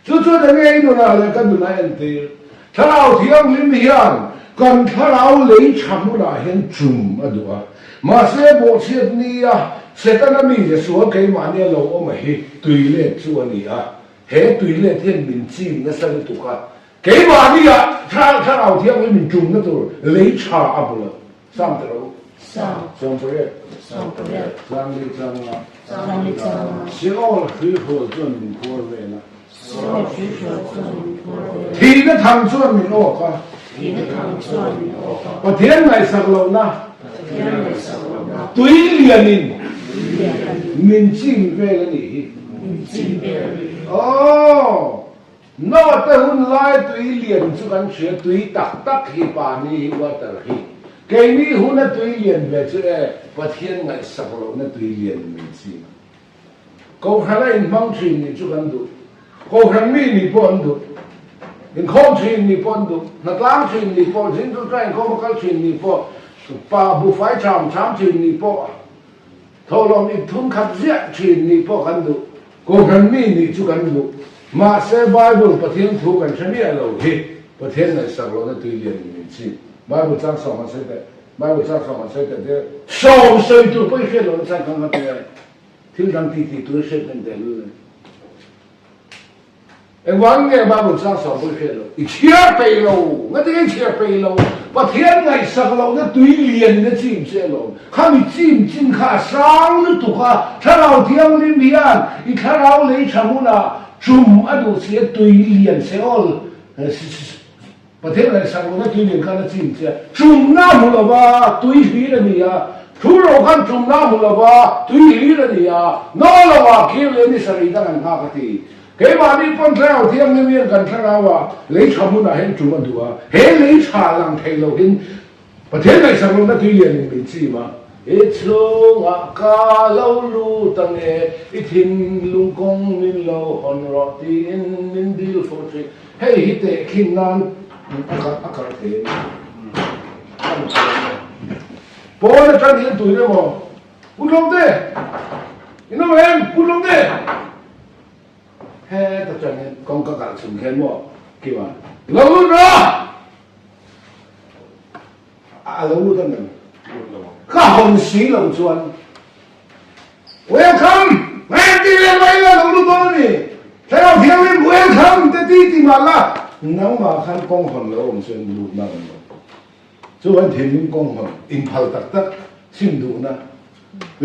chú đã nghe nó là cái đồ này anh thấy thảo thiang lim hiền còn thảo lấy chăm là hiện trùng ở đó mà sẽ bộ chết ni à sẽ ta làm gì số cái mà này lâu mà hết tùy lệ số này à hết tùy lệ thiên bình chim nó sẽ được cả cái mà này à thảo thiang lim trùng nó tôi lấy chả à bữa sao thế đâu sao đi chăng xíu khí候准破位了thì nó thằng chuẩn mình ổ cả và thiên này sạc lâu na túi liền mình chim về là gì nó ta hun lai túi liền chú căn chuyện túi tắc hi bà ni qua tờ hi cái ní hun nó túi liền về chứ và thiên này sạc lâu nó túi liền mình chim câu hai này mong chuyện thì chú căn đủ câu hai mi ni bọn đủ in không chuyện ni bọn đủ nát lang chuyện ni bọn chính tôi trai không có chuyện ni bọn bà bu phải chạm chuyện ni bọn thâu lòng ít thun khát giết chuyện ni bọn căn đủ câu hai mi ni chú căn đủ mà sẽ Bible bắt thiên thuกันใช่ไหมเราเฮ้ประเทศไหนสักเราเนี่ยตุยเรียนมีสิBible จ้างสองมันใช่แต่ Bible จ้างสองมันใช่แต่เดี๋ยวสองเส้นตัวไปเชื่อเราใช่คำว่าแต่ที่ดังที่ตัวเชื่อเป็นแต่รู้เลยไอ้วันเนี่ย Bible จ้างสองไปเชื่อเราอีเชื่อไปเรางั้นที่เชื่อไปเราประเทศไหนสักเราเนี่ยตุยเรียนเนี่ยจิ้มเชื่อเราข้ามีจิ้มข้าสร้างหรือตัวข้าถ้าเราเที่ยงริมเบียนอีถ้าเราเลยชามุนาจุ่มอดูเสียตุยเลียนเสียอลประเทศไหนสักวันตุยเลียนกันจริงเสียจุ่มน้ำมุลวาตุยฮีระนี่ยทุโรกันจุ่มน้ำมุลวาตุยฮีระนี่ยนอลวาเกี่ยวเลยนี่สรีดังหักตีเกี่ยวกับนี่ปนแล้วเที่ยงเมียนกันทั้งเราว่าเลยชามุนาเห็นจุ่มอันตัวเห็นเลยชาลังเทโลเห็นประเทศไหนสักวันตุยเลียนมีจีมาอิชลงอากาลาวลูตังเออิทินลุงกงมินลาวฮอนรอตีอินมินดิลโฟเทเฮ้ยฮิตเตคินนันอากาเทนพอแล้วฉันเห็นตัวเนี่ยมั้งพูดลงเด้อินโนเอ็มพูดลงเด้เฮ้แต่ฉันเห็นกองกากาสุนเห็นมั้งกี่วันลาวลูนะลาวลูตังนั้นข้าหงสีหลงชวนเวลคัมแม่ที่เรียนไว้แล้วหลงรู้ตัวนี่ถ้าเราเที่ยวเล่นเวลคัมจะที่มาละน้องมาขันกองหงแล้วผมเชิญดูนั่งส่วนที่นิ่งกองหงอินพัลตักชิมดูนะ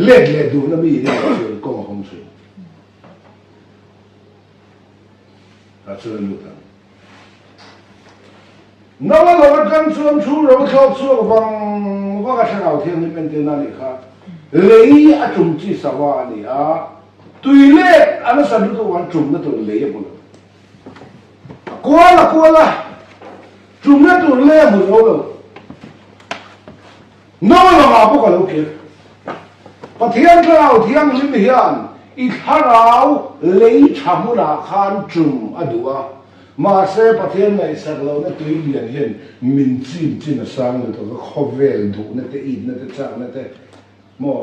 เล็ดดูนะมีเนี่ยเชิญกองหงเชิญเชิญดูทั้งน้องเรากันชวนชูเราชอบชวนฟังว่ากันเอาเที่ยงนี้เป็นเดือนนี้ค่ะเลยอาจุ่มจีสวานี่อ่ะตุยเล่อันนั้นสันตุวันจุ่มนั่นตัวเลยหมดกลัวละจุ่มนั่นตัวเล่หมดเลยน้องเรามาพวกเราเกี่ยวพอเที่ยงเราเที่ยงลิมเฮียนอีกถ้าเราเลยชามุนาคานจุ่มอดูอ่ะมาเสพประเทศไหนสักเราเนี่ยตุยเลียนเห็นมินจีนสร้างเลยตัวก็ขบเวลดูเนี่ยแต่อินเนี่ยแต่จ้างเนี่ยแต่หมอ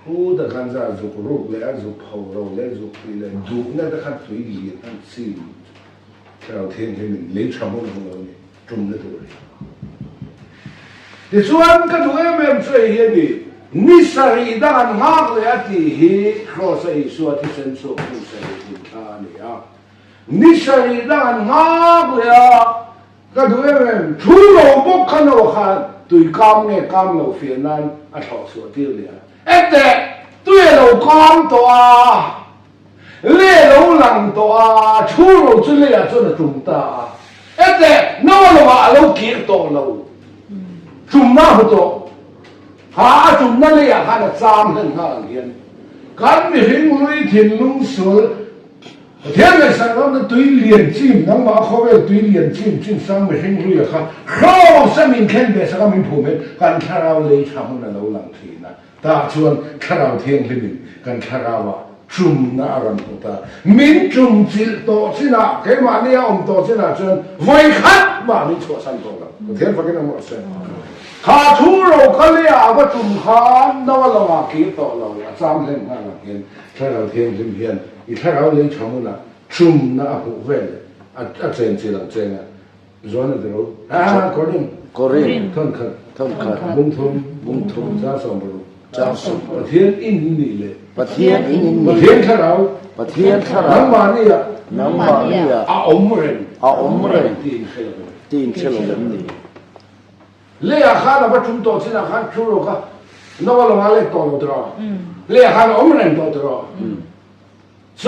พูดแต่ขันจะจุกรูปเลยจุกเผาเราเลยจุกปีเลยดูเนี่ยแต่ขันตุยเลียนขันจีนเราเทียนเห็นเลยชามุนของเราเนี่ยจุ่มเนี่ยตัวเลยที่ส่วนก็ดูเอ็มช่วยเห็นดินิสัยดังมากเลยที่เฮ้ครอสไอส่วนที่เซนโซผู้ใส่ดินทานี่นิสัยดังมากเลยก็ดูเอ็มทุโรบกขนวัดตุยกามเนี่ยกามเราเฟียนันอัฐสวดที่เลยแต่ตุยเรากามตัวเล่เราหลังตัวทุโรจุเลียจนจุ่มตาแต่น้องเราเราเกี่ยตัวเราจุ่มหน้าหัวตัวหาจุ่มนั่นเลยข้าจะจามขึ้นข้าเห็นการมีหิ้งลุยถิ่นลุงสวนเที่ยงในสังคมนั้นตุยเลียนจิ้มน้องมาเขาเวลตุยเลียนจิ้มสร้างไม่หิ้งลุยครับเขาสมิงเข็นเบสก็มีผู้เห็นการคาราเลยทำให้เราหลังทีนะตาชวนคาราเที่ยงลิมินการคาราวะ จุ่มน่ากันตัวตามินจุ่มจิตโตสินะแค่มาเนี่ยอมโตสินะจนไว้คัดมามินชัวสันโตละเทียนฟังกันหมดเสร็จขาทูเราเขาเรียกว่าจุ่มขานนวลเราอาคีโตเราสามเล่มห้าเห็นถ้าเราเทียนเพียนอีถ้าเราเลยชมนะจุ่มน่าผู้เวลอาเจนจีหลังเจนอ่ะจวนเดียวกอรินท่อนขัดบุ้งทุ่มจ้าสมบูรณ์ประเทศอินนี่เลยประเทศข้าเราน้ำมันนี่อาอมเรนตีนเชลล์นี่เลี้ยข้าเราประชุมโตสินะข้าชูโรก็นวลมาเล็กโตโตรอเลี้ยข้าอมเรนโตโตรอโ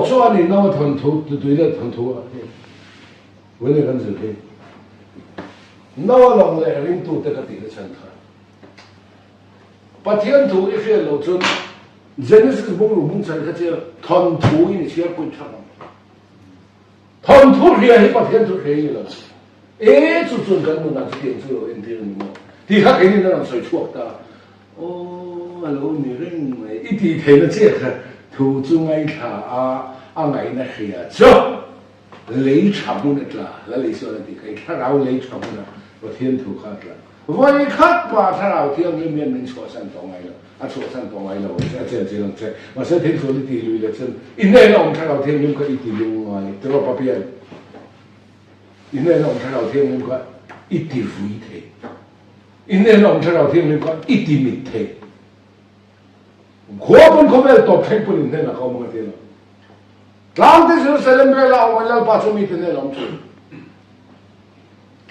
ซ่นี่นวทันทุตัวเล็กทันทุอ่ะเวลากันสินวลงเลยริมตัวเด็กตีเลยฉันท่าประเทศตัวอีกเรื่องเราจนเจนิสบุ้งรูบุ้งฉันก็จะทันทุยนี่เชื่อคุณช่างทันทุเรียนประเทศทุเรียนเลยจุดกันมันน่าจะเห็นสุดเลยที่นี่มั้งที่ข้าเห็นนี่นั่นสวยชั่วตาโอ้เรานี่เรื่องไหนอีที่เห็นแล้วเจ้าค่ะถูกจุงไอ้ข้าไงนะเฮียจ้ะเลยฉาบมันละแล้วเลยส่วนที่ใครถ้าเราเลยฉาบมันประเทศถูกขัดละวันคัดว่าถ้าเราเที่ยวมีเมียนเป็นชัวสันตรงไงล่ะชัวสันตรงไงล่ะเจ้ามาเส้นที่สุดที่ลุยเลยเส้นอินเดียเราถ้าเราเที่ยวมีก็อีที่ลุยไงแต่ว่าpapiaอินเดียเราถ้าเราเที่ยวมีก็อีที่ฟุยเทอินเดียเราถ้าเราเที่ยวมีก็อีที่มิดเทขวบมันเขาไม่ตบแทงปุ่นอินเดียนะเขาไม่เที่ยวหลังที่สุดเซเลมเบลเราวันเราปัจจุบันอินเดียเราช่วย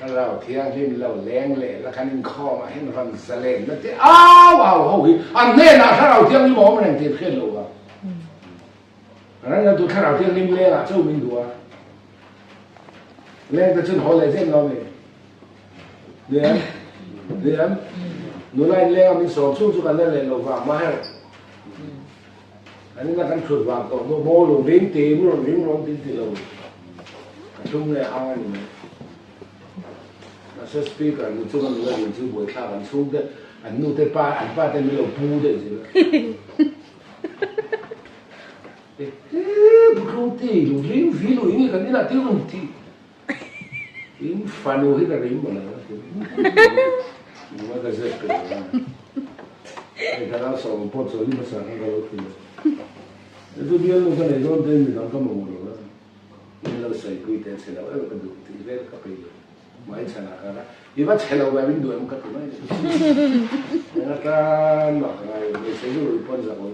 ถ้าเราเที่ยงที่เราแรงเลยแล้วคันข้อมาให้มันฟังเสลงแล้วที่อ้าวเฮ้ยอันนี้นะถ้าเราเที่ยงนี่มองมันยังเทียบขึ้นเลยว่ะอันนั้นเราดูถ้าเราเที่ยงนี่เลี้ยงอ่ะเจ้ามินดูอ่ะเลี้ยงแต่ฉันหอเลยเส้นเราเนี่ยเลี้ยงหนูไล่เลี้ยงมีสองช่วงกันนั่นเลยเราฟังมาให้อันนี้นักการชุดวางตัวโม่ลงลิ้นตีมันลงลิ้นร้อนตีเราช่วงเลยเอาอันนี้那speaker 你这个那个领袖不会看完冲的，弄得把的没有补的是吧？不够地，有人肥了，你看你那地方地，你烦我那个人不了，我这是个，你看他上报纸你们上那个去了，那这边那个那种的你当干嘛了？你那个谁规定出来，那个都地那个可以。ไม่ชนะกันนะอีว่าเชลล์แบบนี้ด้วยมันก็ถูกไหมเนี่ยการหลอกอะไรไม่ใช่รู้พ้นจากอะไร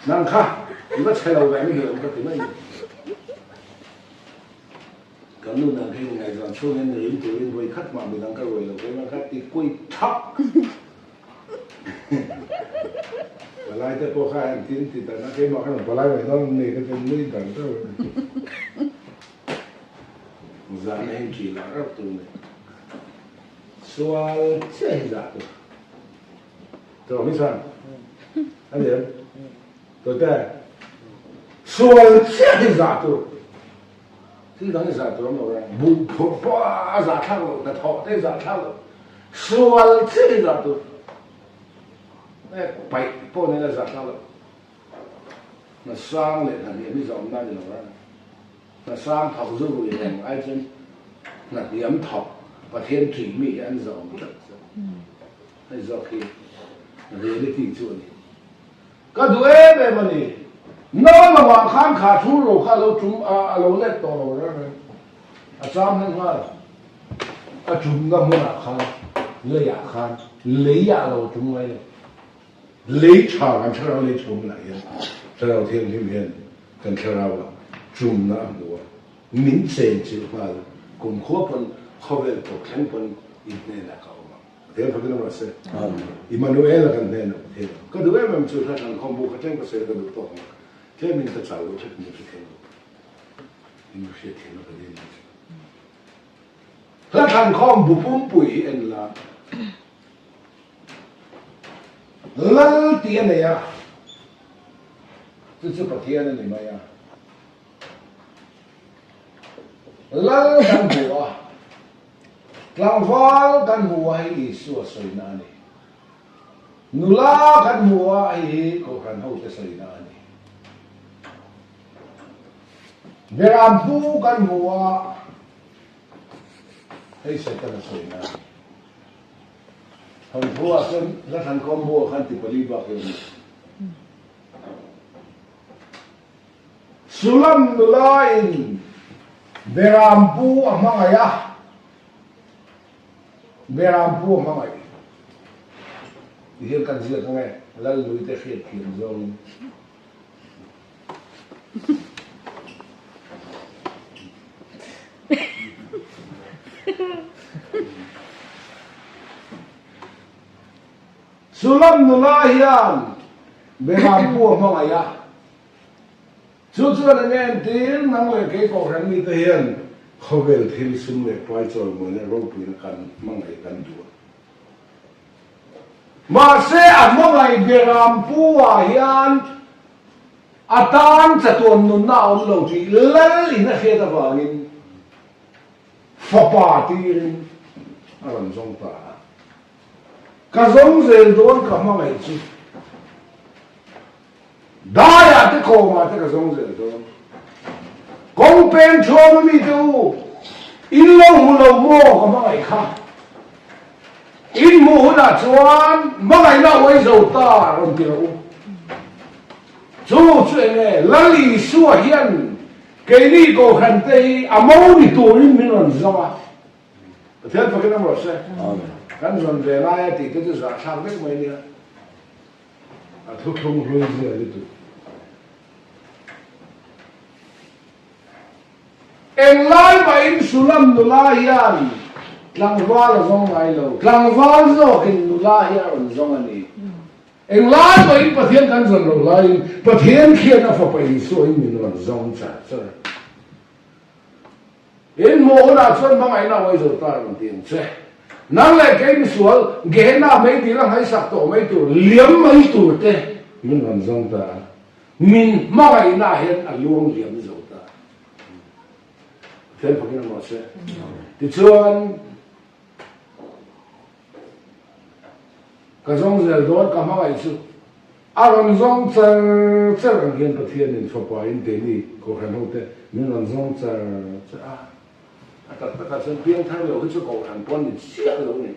นั่งค่ะอีว่าเชลล์แบบนี้ด้วยมันก็ถูกไหมกันนู่นนั่งที่ไงตอนช่วงนี้เรียนตัวเรียนไว้คัดมาไม่ต้องกระโดดเลยมันคัดตีกุ้ยทับปลายแต่พอข้าที่แต่นักเก็ตมาขนาดปลายไม่ต้องนี่ก็จะไม่ต่างกันZanen kila raptune. Soal cehizato. Tuo misan? Adesso. Tote. Soal cehizato. Thì đó là giả tưởng rồi. Bù phô giả thăng rồi. Là thọ thế giả thăng rồi. Soal cehizato. Bảy phô này là giả thăng rồi. Mà sang lên thằng điểm đi dòng ra thì nó ra. Mà sang thọc dư rồi hẹn ai chân là điểm thọc và thiên thủy mỹ ăn dòng rất hay do khi reality chưa đi cái đuôi về mà đi nó là hoàng khang khả thu rồi khá lâu chúng lâu lết to rồi đó sam nên hoa chúng ngâm mua là khang lấy à khang lấy à lâu chúng lấy chả làm sao lấy chúng lại sao đầu thiên thiên hiền cần sao đâu chung na mua min sen chi hoa cùng khóa phần khâu về tổ khánh phần ít này là cầu mà thế phải cái nào sẽ Emmanuel là cái này thế cái đứa em chưa thấy thằng không bố cái trên cái sẽ được tốt mà thế mình sẽ trả lời cho mình sẽ thế mình sẽ thế nó cái gìถ้าทางข้อมบุปผงปุ๋ยเอ็นละลัลเตียนเนี่ยจะปะเทียนนี่ไหมอ่ะลัลกันหัวกลางฟ้ากันหัวให้อีสัวสวยนานี่ nula kan mua hi ko kan ho te sai na ni beram pu kan mua hei se kan sai na hon bua kan la than kom bua kan ti pali ba ke sulam nula in beram pu amaya beram pu amaya hiền cần gì không nghe lăn lùi tới khiết khiển rồi sulam nula hiền beram pu amaya chú anh em tiếng năng lời cái cổ rắn đi tới hiền không về thiên sinh về quay rồi mới là râu tùy nó cần mang lại cần đùa mà sẽ ăn mong ngày beram pu hiền atan sa tuần nôn nào lâu thì lấy đi nó khi ta vào in phá pa tiền làm giống ta cả giống gì đó cả mong ngày chứ đại à cái cổ mà cái giống gì đó công bên cho mình đâu in lâu mua cả mong ngày khác in mua là chuan mong ngày nào ấy giàu ta làm điều chú chuyện này là lý xua hiền cái này có khăn tây à mau đi tuổi mình làm sao à thế phải cái nào rồi sẽ cái dân về lại thì cái thứ giả sang biết mấy nữa à thuốc không luôn gì đấy tụi em lại vậy sulam nula hiền lang va là dòng ngày lâu lang va rồi cái nula hiền dòng anh đi em lại vậy bắt thiên căn dân rồi lại bắt thiên kia nó phải phải suy mình làm dòng chả chứ em mua là xuân bằng ngày nào bây giờ ta làm tiền xe năng lại cái mình xuống ghé nào mấy tí là hay sạc tổ mấy tuổi liếm mấy tuổi thế mình làm dòng ta mình mang ngày nào hiện à luôn liếm dòng ta thế phải cái nào xe thì xuân cái dòng giờ đó cả mang ngày chứ à làm dòng ta sẽ làm hiện bắt thiên nên phải phải đến đi có khả năng thế mình làm dòng ta à tất chân biến thay đổi cái chỗ cầu thành quan thì xia rồi này,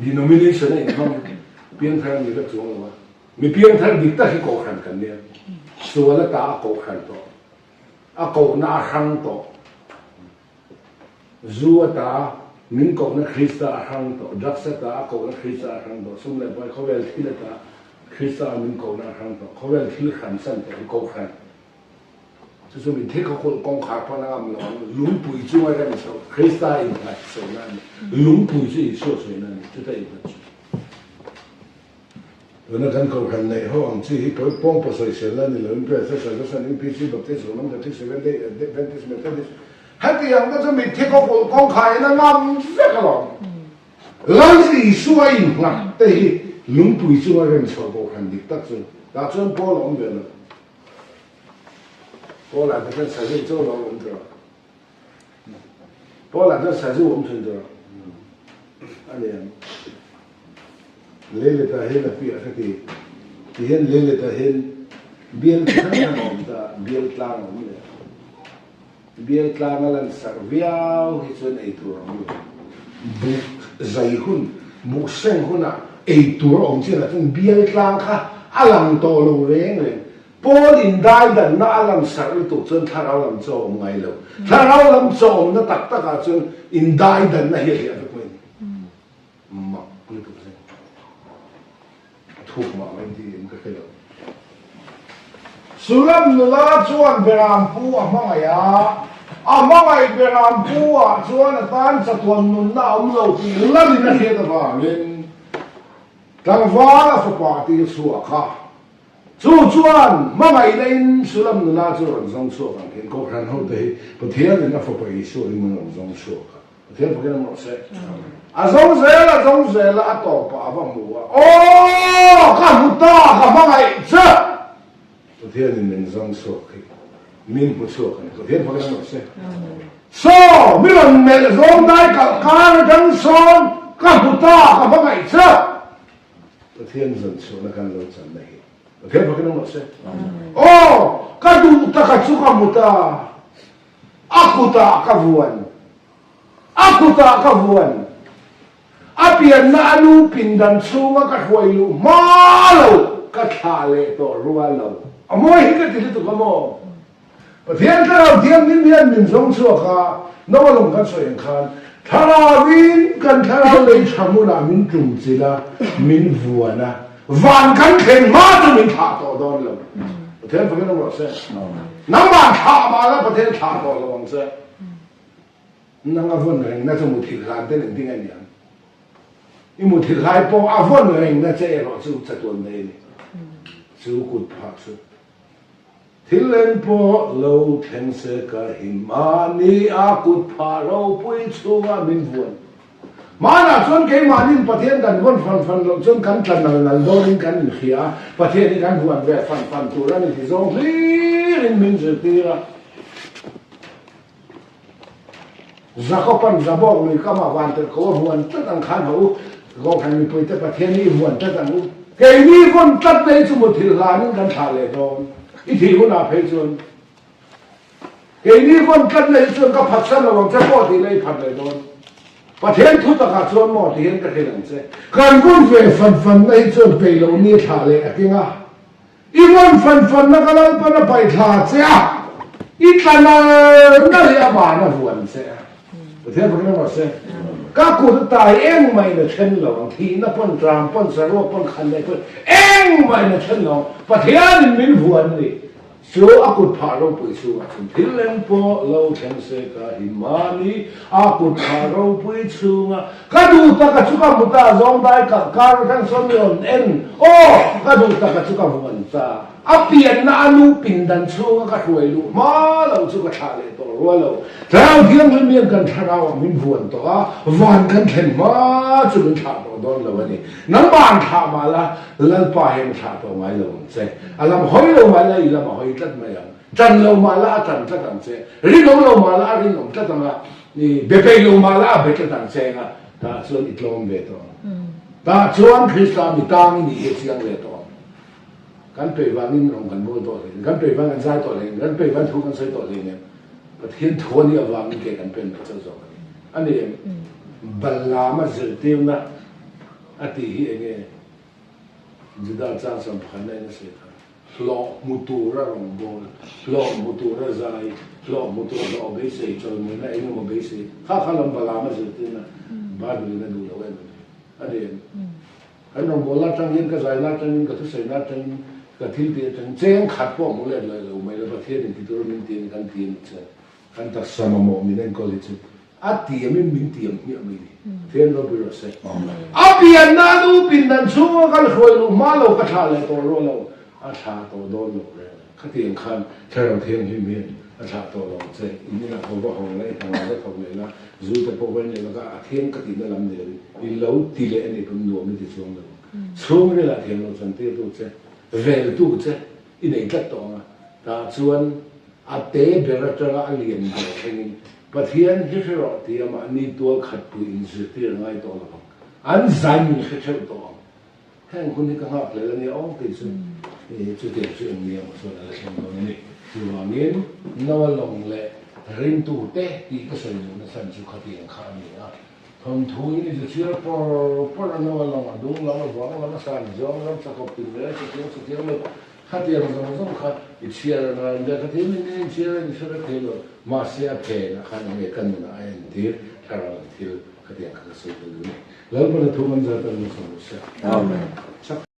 denomination này không biến thay như cái chỗ nào mình biến thay đi tất cái cầu thành cái này, số là ta cầu thành đó, cầu na hàng đó, dù ta mình cầu na Christa hàng đó, đặc sắc ta cầu na Christa hàng đó, xong lại phải khâu về thì là ta Christa mình cầu na hàng đó, khâu về thì khăn sanh thì cầu thành cho mình thấy có con khát phong làm nó lúng bụi chui ra mình sao Christa in lại sao này lúng bụi chui sao này cho thấy được rồi nó cần cầu hành này họ ông chỉ có bông bò sợi sợi lên thì lớn bây giờ sợi nó sang những pc bậc thế số năm thập thế vấn đề vấn đề mấy cái hết thì ông cho mình thấy có con khát nó ngâm rất là lòng lấy gì xuôi ngặt thì lúng bụi chui ra mình sao cầu hành được tất rồi đã chân bò lòng về rồi波兰这才是做了我们的，波兰这才是我们村的，อันนี้เล่ๆแต่เห็นละปีอะไรที่เห็นเล่ๆแต่เห็นเบี้ยทั้งนั้นผมจะเบี้ยกลางผมเลยเบี้ยกลางอะไรสักวิวที่ส่วนไอตัวผมบุกใจหุ่นบุกเส้นหุ่นอ่ะไอตัวผมที่ละจนเบี้ยกลางค่ะอลังโตลงเร่งเลยพอลินได้ดันน่าลังสักตัวจนถ้าเราลำโจมไงแล้วถ้าเราลำโจมน่ะตักตักจนอินได้ดันน่ะเหี้ยทุกคนมักนี่ตัวเองถูกมาไม่ดีมันก็แค่เราสุลัมนุลาจวนเบรามปูอ่ะมั่งไงอ่ะมั่งไงเบรามปูอ่ะจวนตานสะทวนนุนน่าเราที่ลันน่ะเหี้ยตัวเองกลางฟ้าละสปาร์ตี้สัวข้าจู่จวนมาไม่ได้สุลัมนุลาจวนจงสัวกันเห็นก็ขันเขาได้ประเทศนี้น่าฝ่ายสัวอีมันจงสัวกันประเทศพวกนั้นมันเสกจงเสละต่อป่าบ้ามัวโอ้ข้าพุทธะข้ามาไงเจ้าประเทศนี้มันจงสัวกันมินผู้สัวกันประเทศพวกนั้นมันเสกโซ่มิลเมลจงได้กับการจังสอนข้าพุทธะข้ามาไงเจ้า thiên dân số là căn lâu chân này thế phải cái nó sẽ cái đủ ta cả chú không ta aku ta ka vuan apian na anu pindan sunga ka huailu malo ka thale to rualo amoi ka tili to kamo pathian ka thiam min zong chu kha no long kan so yang khan tharawin kan tharaw lei chamuna min tum chila min vuana van kan khen ma tu min tha to don lo pathian fa no se nang ma tha ma la pathian tha to lo wang se nang avon reng na chu mu thil lan te ning ting ai niang i mu thil lai po avon reng na che ro chu chatun nei ni chu kut pha chu thil len po lo theng se ka himani a kut pha ro pui chu a min vuan mana chon ke manin pathian kan gon fan lo chon kan tan nal do ring kan khia pathian ni kan vuan ve fan tu ra ni ti zo rin min je tira Zakopan zabok ni kama wanter ko huan tatang khan ho go khan mi poite pathian ni huan tatang u ke ni kon tat nei chu mo thil lan kan tha le don i thi hu na phe chun ke ni kon tat nei chu ka phat sa lo cha po ti nei phat le don pathian thu ta ka chuan mo ti hen ka thelang che kan gun ve fan nei chu pe lo ni tha le akinga i mon fan na ka lo pa na pai tha che a i tlana na ya ba na huan che thế phải cái nó sẽ các cụ tài em mày là chân lòng thì nó phân tràm phân sờ lô phân khăn này phân em mày là chân lòng và thế nên mình vuông đi số aku phá rau bụi số chung thì lên po lâu chân sẽ cả himani aku phá rau bụi chung à các đủ ta các chú các mút ta giống đại cả car thằng số million en các đủ ta các chú các vuông ta apian na anu pindan chung các ruồi lu má lâu chú các thà lệ to ruồi lâu trao thiêng lên miệng cần thà rau mình vuông to van cần thèn má chú mình thà to đón lâu vậy nắm bàn thà mà là lần pa hem thà to ngay lâu thế làm hoi lâu mà là làm hoi tất mày chân lâu mà là chân tất thằng thế rin lâu mà là rin lâu tất thằng à bê lâu mà là bê tất thằng thế à ta chuan ít lâu về to ta chuan Christian bị tang ni hết chiang về to kan pe van in rong kan bo to le kan pe van kan sai to le kan pe van thu kan sai to le ne pathian thon ni awang ke kan pen cha zo ani balla ma zir tim na ati hi enge jida cha sam phan ne se lo mutura rong bo lo mutura zai lo mutura lo be se cho mo na enge mo be se kha lam balla ma zir tim na ba du na du lo ani kan rong bo la tang yin ka zai la tang yin ka thu sai la tang cái thiên địa chẳng chén khát bỏ một lần lời lâu mấy là bát thiên thì tôi mình tiền chứ kan ta sama mo mình nên coi chứ tiền mình tiền nhiều mình thiên nó bị rồi sẽ tiền na lu pin dan xuống cái khối lu má lâu cái thà lại to lâu thà to đó lâu rồi cái tiền khăn theo đầu thiên thì mình thà to lâu chứ ini là không có hồng này thằng nào không này là dù tôi bảo vấn đề là cái thiên cái tiền nó làm gì đi lâu tỷ lệ này cũng nhiều mình thì xuống này là thiên nó chẳng tiêu đâu chứ về tu chứ in này rất to mà ta chuan tế bề ra cho nó liền về thành pathian hi ro ti ama ni tu khat pu in zir ti ngai to la an zan ni khe cheu to hang kun ni ka ha le ni ong ti chu chu ti chu ni ma so la chen do ni chu wa ngin no long le rin tu te ti ka sai na san chu kha ti kha ni a thong thu ni ju chia por no la ma dung la ma wa la ma san jo la sa ko ti le chu ti le khát tiền rồi không khát ít chia là để cái thứ mình chia là chia là thế rồi mà chia phê là khát người cần là ai thì thà là thì cái tiền cái số tiền này lớn hơn là thu ngân ra tận một số